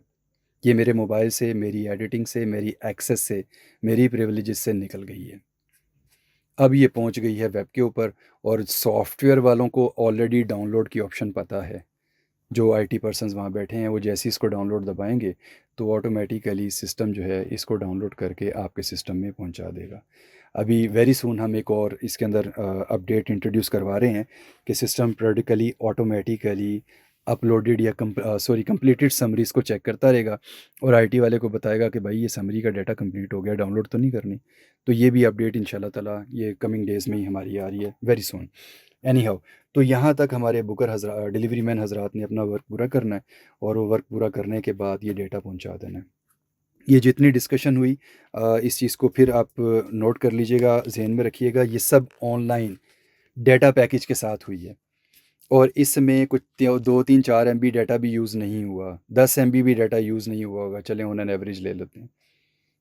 ये मेरे मोबाइल से, मेरी एडिटिंग से, मेरी एक्सेस से, मेरी प्रिविलेजेस से निकल गई है। अब ये पहुंच गई है वेब के ऊपर और सॉफ्टवेयर वालों को ऑलरेडी डाउनलोड की ऑप्शन पता है। जो आईटी पर्सन्स वहाँ बैठे हैं वो जैसे ही इसको डाउनलोड दबाएंगे तो ऑटोमेटिकली सिस्टम जो है इसको डाउनलोड करके आपके सिस्टम में पहुंचा देगा। अभी वेरी सून हम एक और इसके अंदर अपडेट इंट्रोड्यूस करवा रहे हैं कि सिस्टम प्रोडिकली ऑटोमेटिकली अपलोडेड या कंप्लीटेड समरीज़ को चेक करता रहेगा और आईटी वाले को बताएगा कि भाई ये समरी का डाटा कंप्लीट हो गया, डाउनलोड तो नहीं करनी। तो ये भी अपडेट इंशाल्लाह ताला ये कमिंग डेज़ में ही हमारी आ रही है, वेरी सून। एनी हाउ, तो यहाँ तक हमारे बुकर हजरा डिलीवरी मैन हजरात ने अपना वर्क पूरा करना है और वो वर्क पूरा करने के बाद ये डेटा पहुँचा देना है। ये जितनी डिस्कशन हुई इस चीज़ को फिर आप नोट कर लीजिएगा, जहन में रखिएगा, ये सब ऑनलाइन डेटा पैकेज के साथ हुई है और इसमें कुछ 2 3 4 MB डाटा भी यूज़ नहीं हुआ, 10 MB भी डाटा यूज़ नहीं हुआ होगा, चले ऑन एन एवरेज ले लेते हैं।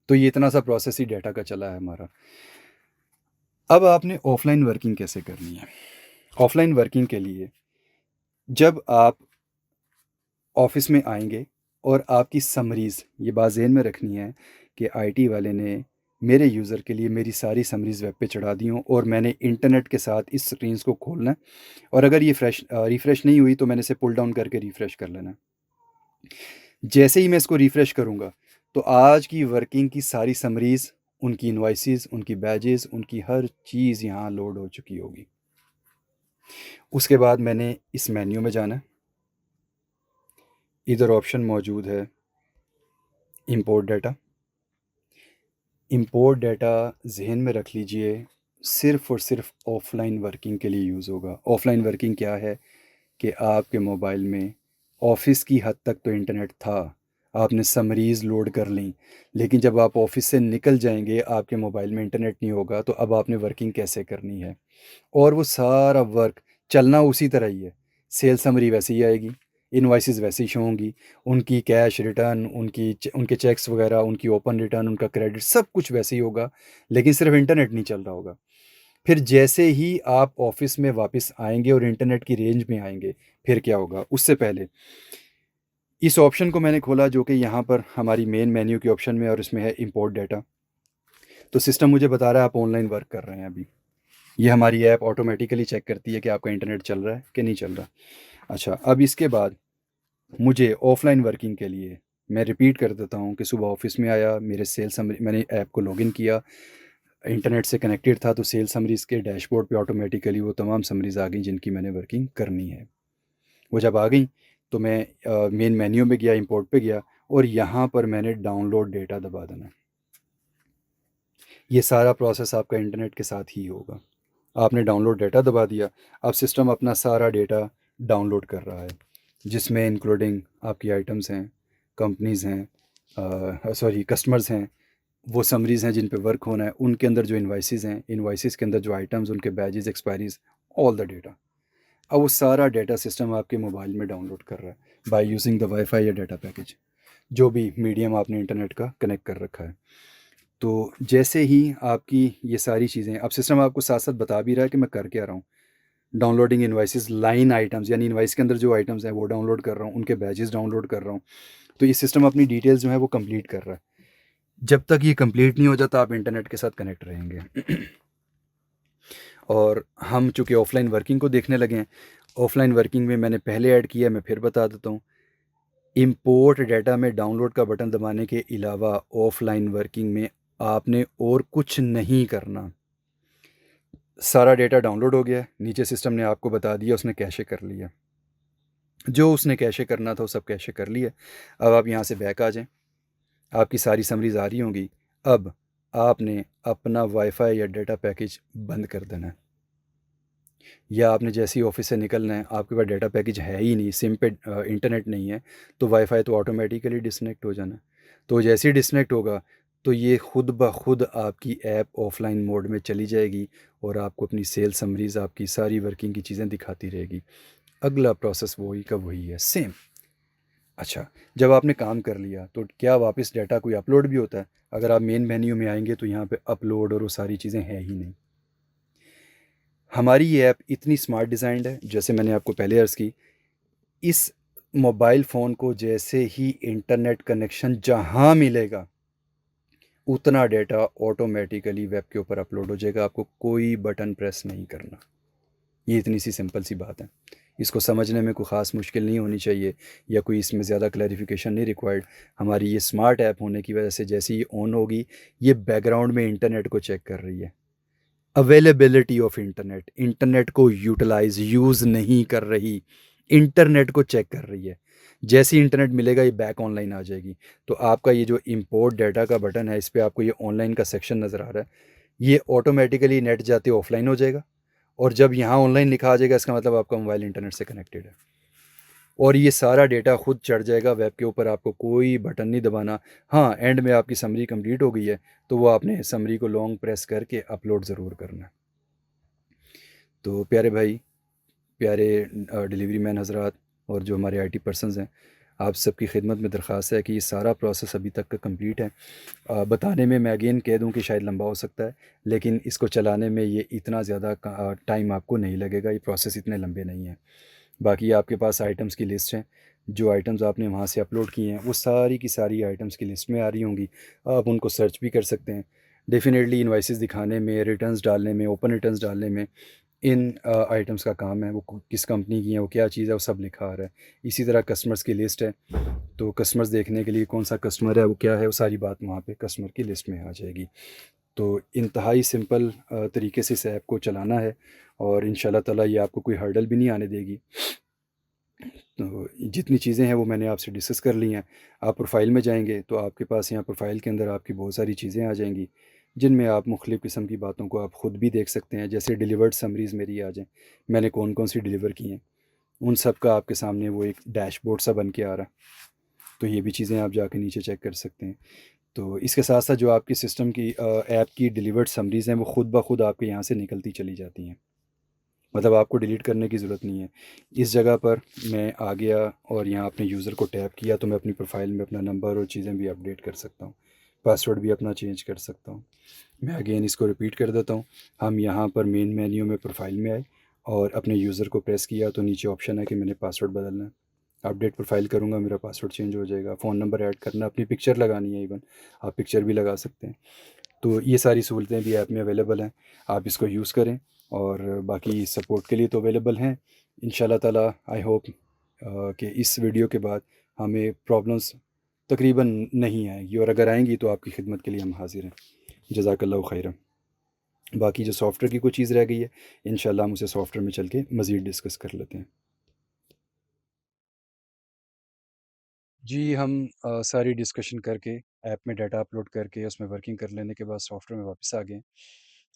तो ये इतना सा प्रोसेस ही डाटा का चला है हमारा। अब आपने ऑफलाइन वर्किंग कैसे करनी है? ऑफलाइन वर्किंग के लिए जब आप ऑफिस में आएंगे और आपकी समरीज़, ये बात ज़हन में रखनी है कि आईटी वाले ने मेरे यूज़र के लिए मेरी सारी समरीज़ वेब पे चढ़ा दी हों और मैंने इंटरनेट के साथ इस स्क्रीन्स को खोलना है और अगर ये रिफ़्रेश नहीं हुई तो मैंने इसे पुल डाउन करके रिफ़्रेश कर लेना है। जैसे ही मैं इसको रिफ़्रेश करूँगा तो आज की वर्किंग की सारी समरीज़, उनकी इनवॉइसेस, उनकी बैजेस, उनकी हर चीज़ यहाँ लोड हो चुकी होगी। उसके बाद मैंने इस मेन्यू में जाना है, इधर ऑप्शन मौजूद है इंपोर्ट डाटा। इंपोर्ट डाटा जहन में रख लीजिए, सिर्फ़ और सिर्फ ऑफ़लाइन वर्किंग के लिए यूज़ होगा। ऑफ़लाइन वर्किंग क्या है कि आपके मोबाइल में ऑफ़िस की हद तक तो इंटरनेट था, आपने समरीज़ लोड कर ली, लेकिन जब आप ऑफ़िस से निकल जाएंगे आपके मोबाइल में इंटरनेट नहीं होगा, तो अब आपने वर्किंग कैसे करनी है? और वो सारा वर्क चलना उसी तरह ही है। सेल समरी वैसे ही आएगी, इनवॉइसेस वैसे ही शो होंगी, उनकी कैश रिटर्न, उनके चेक्स वगैरह, उनकी ओपन रिटर्न, उनका क्रेडिट, सब कुछ वैसे ही होगा, लेकिन सिर्फ इंटरनेट नहीं चल रहा होगा। फिर जैसे ही आप ऑफिस में वापस आएंगे और इंटरनेट की रेंज में आएंगे, फिर क्या होगा? उससे पहले इस ऑप्शन को मैंने खोला जो कि यहाँ पर हमारी मेन मेन्यू के ऑप्शन में, और इसमें है इंपोर्ट डाटा। तो सिस्टम मुझे बता रहा है आप ऑनलाइन वर्क कर रहे हैं अभी। ये हमारी ऐप ऑटोमेटिकली चेक करती है कि आपका इंटरनेट चल रहा है कि नहीं चल रहा। अच्छा, अब इसके बाद मुझे ऑफलाइन वर्किंग के लिए मैं रिपीट कर देता हूँ कि सुबह ऑफिस में आया, मेरे सेल समरी, मैंने ऐप को लॉगिन किया, इंटरनेट से कनेक्टेड था, तो सेल समरीज़ के डैशबोर्ड पे ऑटोमेटिकली वो तमाम समरीज़ आ गई जिनकी मैंने वर्किंग करनी है। वो जब आ गई तो मैं मेन मेन्यू में गया, इंपोर्ट पे गया, और यहाँ पर मैंने डाउनलोड डेटा दबा देना। ये सारा प्रोसेस आपका इंटरनेट के साथ ही होगा। आपने डाउनलोड डेटा दबा दिया, अब सिस्टम अपना सारा डेटा डाउनलोड कर रहा है, जिसमें इंक्लूडिंग आपकी आइटम्स हैं, कंपनीज़ हैं, सॉरी कस्टमर्स हैं, वो समरीज़ हैं जिन पे वर्क होना है, उनके अंदर जो इनवाइसेस हैं, इनवाइसेस के अंदर जो आइटम्स, उनके बैजेस, एक्सपायरीज़, ऑल द डेटा। अब वो सारा डेटा सिस्टम आपके मोबाइल में डाउनलोड कर रहा है बाय यूजिंग द वाईफाई या डाटा पैकेज, जो भी मीडियम आपने इंटरनेट का कनेक्ट कर रखा है। तो जैसे ही आपकी ये सारी चीज़ें, अब सिस्टम आपको साथ साथ बता भी रहा है कि मैं कर क्या रहा हूँ। डाउनलोडिंग इनवाइसेस, लाइन आइटम्स, यानी इनवाइस के अंदर जो आइटम्स हैं वो डाउनलोड कर रहा हूँ, उनके बैजेस डाउनलोड कर रहा हूँ। तो ये सिस्टम अपनी डिटेल्स जो है वो कंप्लीट कर रहा है। जब तक ये कंप्लीट नहीं हो जाता आप इंटरनेट के साथ कनेक्ट रहेंगे। और हम चूँकि ऑफ़लाइन वर्किंग को देखने लगे हैं, ऑफ़लाइन वर्किंग में मैंने पहले ऐड किया है, मैं फिर बता देता हूँ। इंपोर्ट डाटा में डाउनलोड का बटन दबाने के अलावा ऑफ़लाइन वर्किंग में आपने और कुछ नहीं करना। सारा डेटा डाउनलोड हो गया, नीचे सिस्टम ने आपको बता दिया, उसने कैशे कर लिया। जो उसने कैशे करना था वो सब कैशे कर लिया। अब आप यहाँ से बैक आ जाएँ, आपकी सारी समरीज़ आ रही होंगी। अब आपने अपना वाईफ़ाई या डाटा पैकेज बंद कर देना है, या आपने जैसे ही ऑफिस से निकलना है, आपके पास डाटा पैकेज है ही नहीं, सिम पे इंटरनेट नहीं है, तो वाईफाई तो ऑटोमेटिकली डिसकनेक्ट हो जाना है। तो जैसे ही डिसकनेक्ट होगा तो ये खुद ब खुद आपकी ऐप ऑफलाइन मोड में चली जाएगी और आपको अपनी सेल समरीज़, आपकी सारी वर्किंग की चीज़ें दिखाती रहेगी। अगला प्रोसेस वही का वही है, सेम। अच्छा, जब आपने काम कर लिया तो क्या वापस डाटा कोई अपलोड भी होता है? अगर आप मेन मेन्यू में आएंगे तो यहाँ पे अपलोड और वो सारी चीज़ें हैं ही नहीं। हमारी ये ऐप इतनी स्मार्ट डिज़ाइंड है, जैसे मैंने आपको पहले अर्ज़ की, इस मोबाइल फ़ोन को जैसे ही इंटरनेट कनेक्शन जहाँ मिलेगा, उतना डेटा ऑटोमेटिकली वेब के ऊपर अपलोड हो जाएगा, आपको कोई बटन प्रेस नहीं करना। ये इतनी सी सिंपल सी बात है। इसको समझने में कोई ख़ास मुश्किल नहीं होनी चाहिए, या कोई इसमें ज़्यादा क्लैरिफिकेशन नहीं रिक्वायर्ड। हमारी ये स्मार्ट ऐप होने की वजह से जैसे ही ऑन होगी, ये बैकग्राउंड में इंटरनेट को चेक कर रही है। अवेलेबिलिटी ऑफ इंटरनेट, इंटरनेट को यूज़ नहीं कर रही, इंटरनेट को चेक कर रही है। जैसे ही इंटरनेट मिलेगा ये बैक ऑनलाइन आ जाएगी। तो आपका ये जो इंपोर्ट डाटा का बटन है, इस पे आपको ये ऑनलाइन का सेक्शन नज़र आ रहा है, ये ऑटोमेटिकली नेट जाते ऑफलाइन हो जाएगा, और जब यहाँ ऑनलाइन लिखा आ जाएगा इसका मतलब आपका मोबाइल इंटरनेट से कनेक्टेड है, और ये सारा डेटा खुद चढ़ जाएगा वेब के ऊपर, आपको कोई बटन नहीं दबाना। हाँ, एंड में आपकी समरी कंप्लीट हो गई है तो वो आपने समरी को लॉन्ग प्रेस करके अपलोड ज़रूर करना है। तो प्यारे भाई, प्यारे डिलीवरी मैन हज़रात, और जो हमारे आईटी पर्सन्स हैं, आप सबकी खिदमत में दरख्वास्त है कि ये सारा प्रोसेस अभी तक का कंप्लीट है। बताने में मैं अगेन कह दूं कि शायद लंबा हो सकता है, लेकिन इसको चलाने में ये इतना ज़्यादा टाइम आपको नहीं लगेगा, ये प्रोसेस इतने लंबे नहीं हैं। बाकी आपके पास आइटम्स की लिस्ट है, जो आइटम्स आपने वहाँ से अपलोड किए हैं वो सारी की सारी आइटम्स की लिस्ट में आ रही होंगी, आप उनको सर्च भी कर सकते हैं। डेफिनेटली इनवाइसेस दिखाने में, रिटर्न्स डालने में, ओपन रिटर्न्स डालने में इन आइटम्स का काम है। वो किस कंपनी की हैं, वो क्या चीज़ है, वो सब लिखा आ रहा है। इसी तरह कस्टमर्स की लिस्ट है, तो कस्टमर्स देखने के लिए कौन सा कस्टमर है, वो क्या है, वो सारी बात वहाँ पे कस्टमर की लिस्ट में आ जाएगी। तो इंतहाई सिंपल तरीके से इस ऐप को चलाना है, और इंशाल्लाह ताला ये आपको कोई हर्डल भी नहीं आने देगी। तो जितनी चीज़ें हैं वो मैंने आपसे डिस्कस कर ली हैं। आप प्रोफाइल में जाएंगे तो आपके पास यहाँ प्रोफाइल के अंदर आपकी बहुत सारी चीज़ें आ जाएंगी, जिनमें आप मुख्तलिफ़ किस्म की बातों को आप ख़ुद भी देख सकते हैं। जैसे डिलीवर्ड समरीज़ मेरी आ जाएँ, मैंने कौन कौन सी डिलीवर की हैं, उन सब का आपके सामने वो एक डैशबोर्ड सा बन के आ रहा है। तो ये भी चीज़ें आप जाके नीचे चेक कर सकते हैं। तो इसके साथ साथ जो आपकी सिस्टम की ऐप की डिलीवर्ड समरीज़ हैं वो ख़ुद ब खुद आपके यहाँ से निकलती चली जाती हैं, मतलब आपको डिलीट करने की ज़रूरत नहीं है। इस जगह पर मैं आ गया और यहाँ अपने यूज़र को टैप किया तो मैं अपनी प्रोफाइल में अपना नंबर और चीज़ें भी अपडेट कर सकता हूँ, पासवर्ड भी अपना चेंज कर सकता हूँ। मैं अगेन इसको रिपीट कर देता हूँ। हम यहाँ पर मेन मेन्यू में प्रोफाइल में आए और अपने यूज़र को प्रेस किया तो नीचे ऑप्शन है कि मैंने पासवर्ड बदलना है। अपडेट पर फाइल करूँगा, मेरा पासवर्ड चेंज हो जाएगा, फ़ोन नंबर ऐड करना, अपनी पिक्चर लगानी है, इवन आप पिक्चर भी लगा सकते हैं। तो ये सारी सहूलतें भी ऐप में अवेलेबल हैं, आप इसको यूज़ करें। और बाकी सपोर्ट के लिए तो अवेलेबल हैं इंशाल्लाह ताला। आई होप कि इस वीडियो के बाद हमें प्रॉब्लम्स तकरीबन नहीं आएंगी, और अगर आएंगी तो आपकी खिदमत के लिए हम हाजिर हैं। जज़ाकल्लाहु खैरन। बाकी जो सॉफ्टवेयर की कोई चीज़ रह गई है, इंशाल्लाह हम उसे सॉफ्टवेयर में चल के मज़ीद डिस्कस कर लेते हैं। जी, हम सारी डिस्कशन करके, ऐप में डाटा अपलोड करके, उसमें वर्किंग कर लेने के बाद सॉफ्टवेयर में वापस आ गए।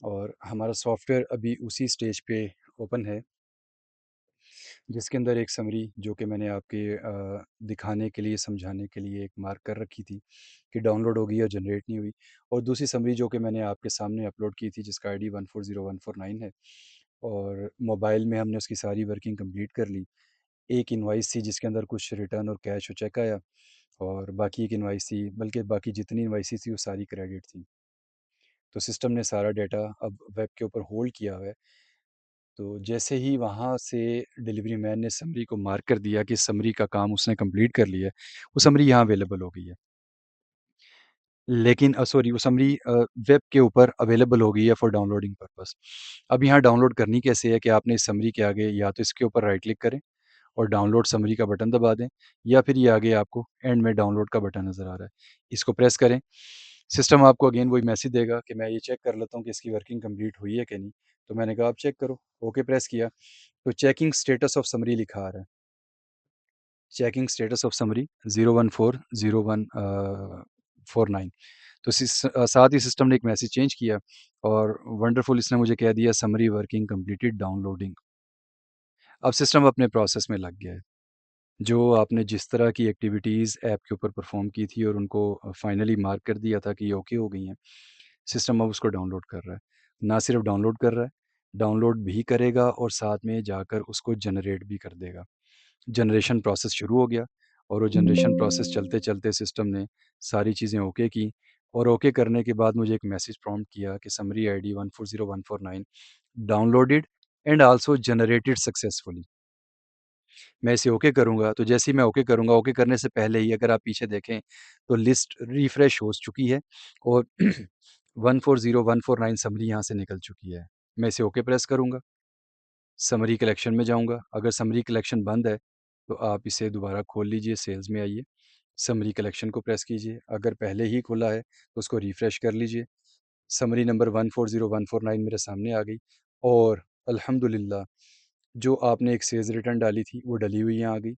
और हमारा सॉफ्टवेयर अभी उसी स्टेज पे ओपन है जिसके अंदर एक समरी, जो कि मैंने आपके दिखाने के लिए, समझाने के लिए एक मार्क कर रखी थी कि डाउनलोड हो गई या जनरेट नहीं हुई। और दूसरी समरी जो कि मैंने आपके सामने अपलोड की थी, जिसका आईडी 140149 है, और मोबाइल में हमने उसकी सारी वर्किंग कंप्लीट कर ली। एक इनवाइस थी जिसके अंदर कुछ रिटर्न और कैश और चेक आया, और बाकी एक इनवाइस थी, बल्कि बाकी जितनी इनवाइसेस थी वो सारी क्रेडिट थी। तो सिस्टम ने सारा डाटा अब वेब के ऊपर होल्ड किया हुआ है। तो जैसे ही वहाँ से डिलीवरी मैन ने समरी को मार्क कर दिया कि समरी का काम उसने कंप्लीट कर लिया है, वो समरी यहाँ अवेलेबल हो गई है। लेकिन सॉरी, वो समरी वेब के ऊपर अवेलेबल हो गई है फॉर डाउनलोडिंग पर्पस। अब यहाँ डाउनलोड करनी कैसे है कि आपने इस समरी के आगे या तो इसके ऊपर राइट क्लिक करें और डाउनलोड समरी का बटन दबा दें, या फिर ये आगे आपको एंड में डाउनलोड का बटन नज़र आ रहा है, इसको प्रेस करें। सिस्टम आपको अगेन वही मैसेज देगा कि मैं ये चेक कर लेता हूँ कि इसकी वर्किंग कंप्लीट हुई है कि नहीं। तो मैंने कहा आप चेक करो, ओके प्रेस किया, तो चेकिंग स्टेटस ऑफ समरी लिखा आ रहा है। Checking status of summary 0140149। तो साथ ही सिस्टम ने एक मैसेज चेंज किया, और वंडरफुल इसने मुझे कह दिया समरी वर्किंग कंप्लीटेड डाउनलोडिंग। अब सिस्टम अपने प्रोसेस में लग गया है। जो आपने जिस तरह की एक्टिविटीज़ ऐप के ऊपर परफॉर्म की थी और उनको फाइनली मार्क कर दिया था कि ये ओके हो गई हैं, सिस्टम अब उसको डाउनलोड कर रहा है। ना सिर्फ डाउनलोड कर रहा है, डाउनलोड भी करेगा और साथ में जाकर उसको जनरेट भी कर देगा। जनरेशन प्रोसेस शुरू हो गया, और वो जनरेशन प्रोसेस चलते चलते सिस्टम ने सारी चीज़ें ओके की। और ओके करने के बाद मुझे एक मैसेज प्रॉम्प्ट किया कि summary ID 140149 downloaded and also generated successfully. मैं इसे ओके करूँगा, तो जैसे ही मैं ओके करूँगा, ओके करने से पहले ही अगर आप पीछे देखें तो लिस्ट रिफ्रेश हो चुकी है, और 140149 समरी यहाँ से निकल चुकी है। मैं इसे ओके प्रेस करूँगा, समरी कलेक्शन में जाऊँगा। अगर समरी कलेक्शन बंद है तो आप इसे दोबारा खोल लीजिए, सेल्स में आइए, समरी कलेक्शन को प्रेस कीजिए। अगर पहले ही खुला है तो उसको रिफ्रेश कर लीजिए। समरी नंबर 140149 मेरे सामने आ गई, और अल्हम्दुलिल्लाह जो आपने एक सेल्स रिटर्न डाली थी वो डली हुई यहाँ आ गई।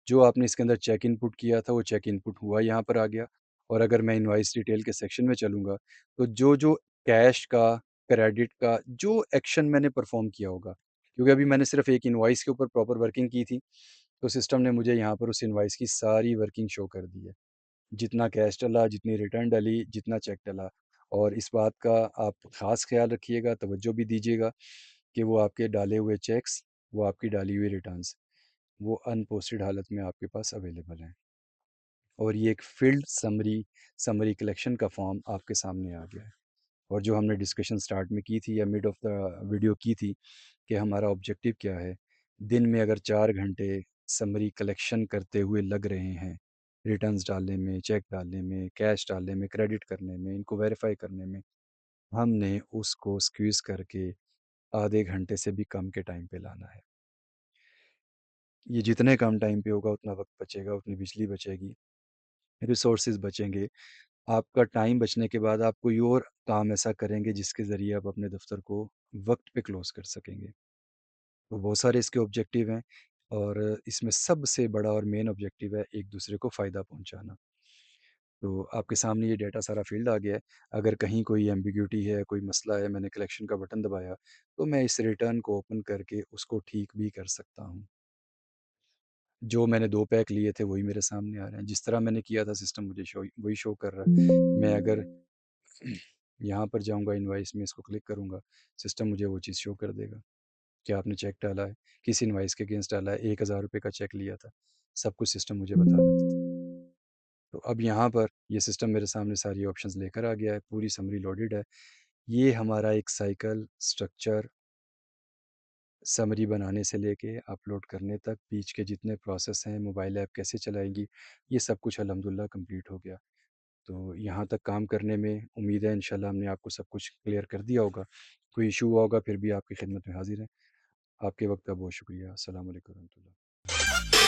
जो आपने इसके अंदर चेक इनपुट किया था वो चेक इनपुट हुआ यहाँ पर आ गया। और अगर मैं इनवॉइस डिटेल के सेक्शन में चलूँगा तो जो जो कैश का, क्रेडिट का जो एक्शन मैंने परफॉर्म किया होगा, क्योंकि अभी मैंने सिर्फ एक इनवॉइस के ऊपर प्रॉपर वर्किंग की थी, तो सिस्टम ने मुझे यहाँ पर उस इनवॉइस की सारी वर्किंग शो कर दी है। जितना कैश डला, जितनी रिटर्न डली, जितना चेक डला। और इस बात का आप ख़ास ख़्याल रखिएगा, तवज्जो भी दीजिएगा कि वो आपके डाले हुए चेक्स, वो आपकी डाली हुई रिटर्न्स, वो अनपोस्टेड हालत में आपके पास अवेलेबल हैं। और ये एक फ़ील्ड समरी, समरी कलेक्शन का फॉर्म आपके सामने आ गया है। और जो हमने डिस्कशन स्टार्ट में की थी या मिड ऑफ़ द वीडियो की थी कि हमारा ऑब्जेक्टिव क्या है। दिन में अगर 4 घंटे समरी कलेक्शन करते हुए लग रहे हैं, रिटर्न्स डालने में, चेक डालने में, कैश डालने में, क्रेडिट करने में, इनको वेरीफ़ाई करने में, हमने उसको स्क्वीज़ करके आधे घंटे से भी कम के टाइम पे लाना है। ये जितने कम टाइम पे होगा उतना वक़्त बचेगा, उतनी बिजली बचेगी, रिसोर्सेज़ बचेंगे। आपका टाइम बचने के बाद आप कोई और काम ऐसा करेंगे जिसके ज़रिए आप अपने दफ़्तर को वक़्त पे क्लोज़ कर सकेंगे। तो बहुत सारे इसके ऑब्जेक्टिव हैं, और इसमें सबसे बड़ा और मेन ऑब्जेक्टिव है एक दूसरे को फ़ायदा पहुंचाना। तो आपके सामने ये डेटा सारा फील्ड आ गया है। अगर कहीं कोई एम्बिग्यूटी है, कोई मसला है, मैंने कलेक्शन का बटन दबाया, तो मैं इस रिटर्न को ओपन करके उसको ठीक भी कर सकता हूँ। जो मैंने 2 पैक लिए थे वही मेरे सामने आ रहे हैं। जिस तरह मैंने किया था सिस्टम मुझे शो वही शो कर रहा है। मैं अगर यहाँ पर जाऊँगा, इनवॉइस में इसको क्लिक करूँगा, सिस्टम मुझे वो चीज़ शो कर देगा कि आपने चेक डाला है, किस इनवॉइस के अगेंस्ट डाला है, ₹1000 का चेक लिया था। सब कुछ सिस्टम मुझे बता देता है। तो अब यहाँ पर ये सिस्टम मेरे सामने सारी ऑप्शंस लेकर आ गया है, पूरी समरी लोडेड है। ये हमारा एक साइकिल स्ट्रक्चर समरी बनाने से लेके अपलोड करने तक बीच के जितने प्रोसेस हैं, मोबाइल ऐप कैसे चलाएँगी, ये सब कुछ अल्हम्दुलिल्लाह कंप्लीट हो गया। तो यहाँ तक काम करने में उम्मीद है इंशाल्लाह हमने आपको सब कुछ क्लियर कर दिया होगा। कोई इश्यू हुआ होगा फिर भी आपकी खिदमत में हाज़िर हैं। आपके वक़्त का बहुत शुक्रिया। अस्सलाम वालेकुम रहमतुल्लाह।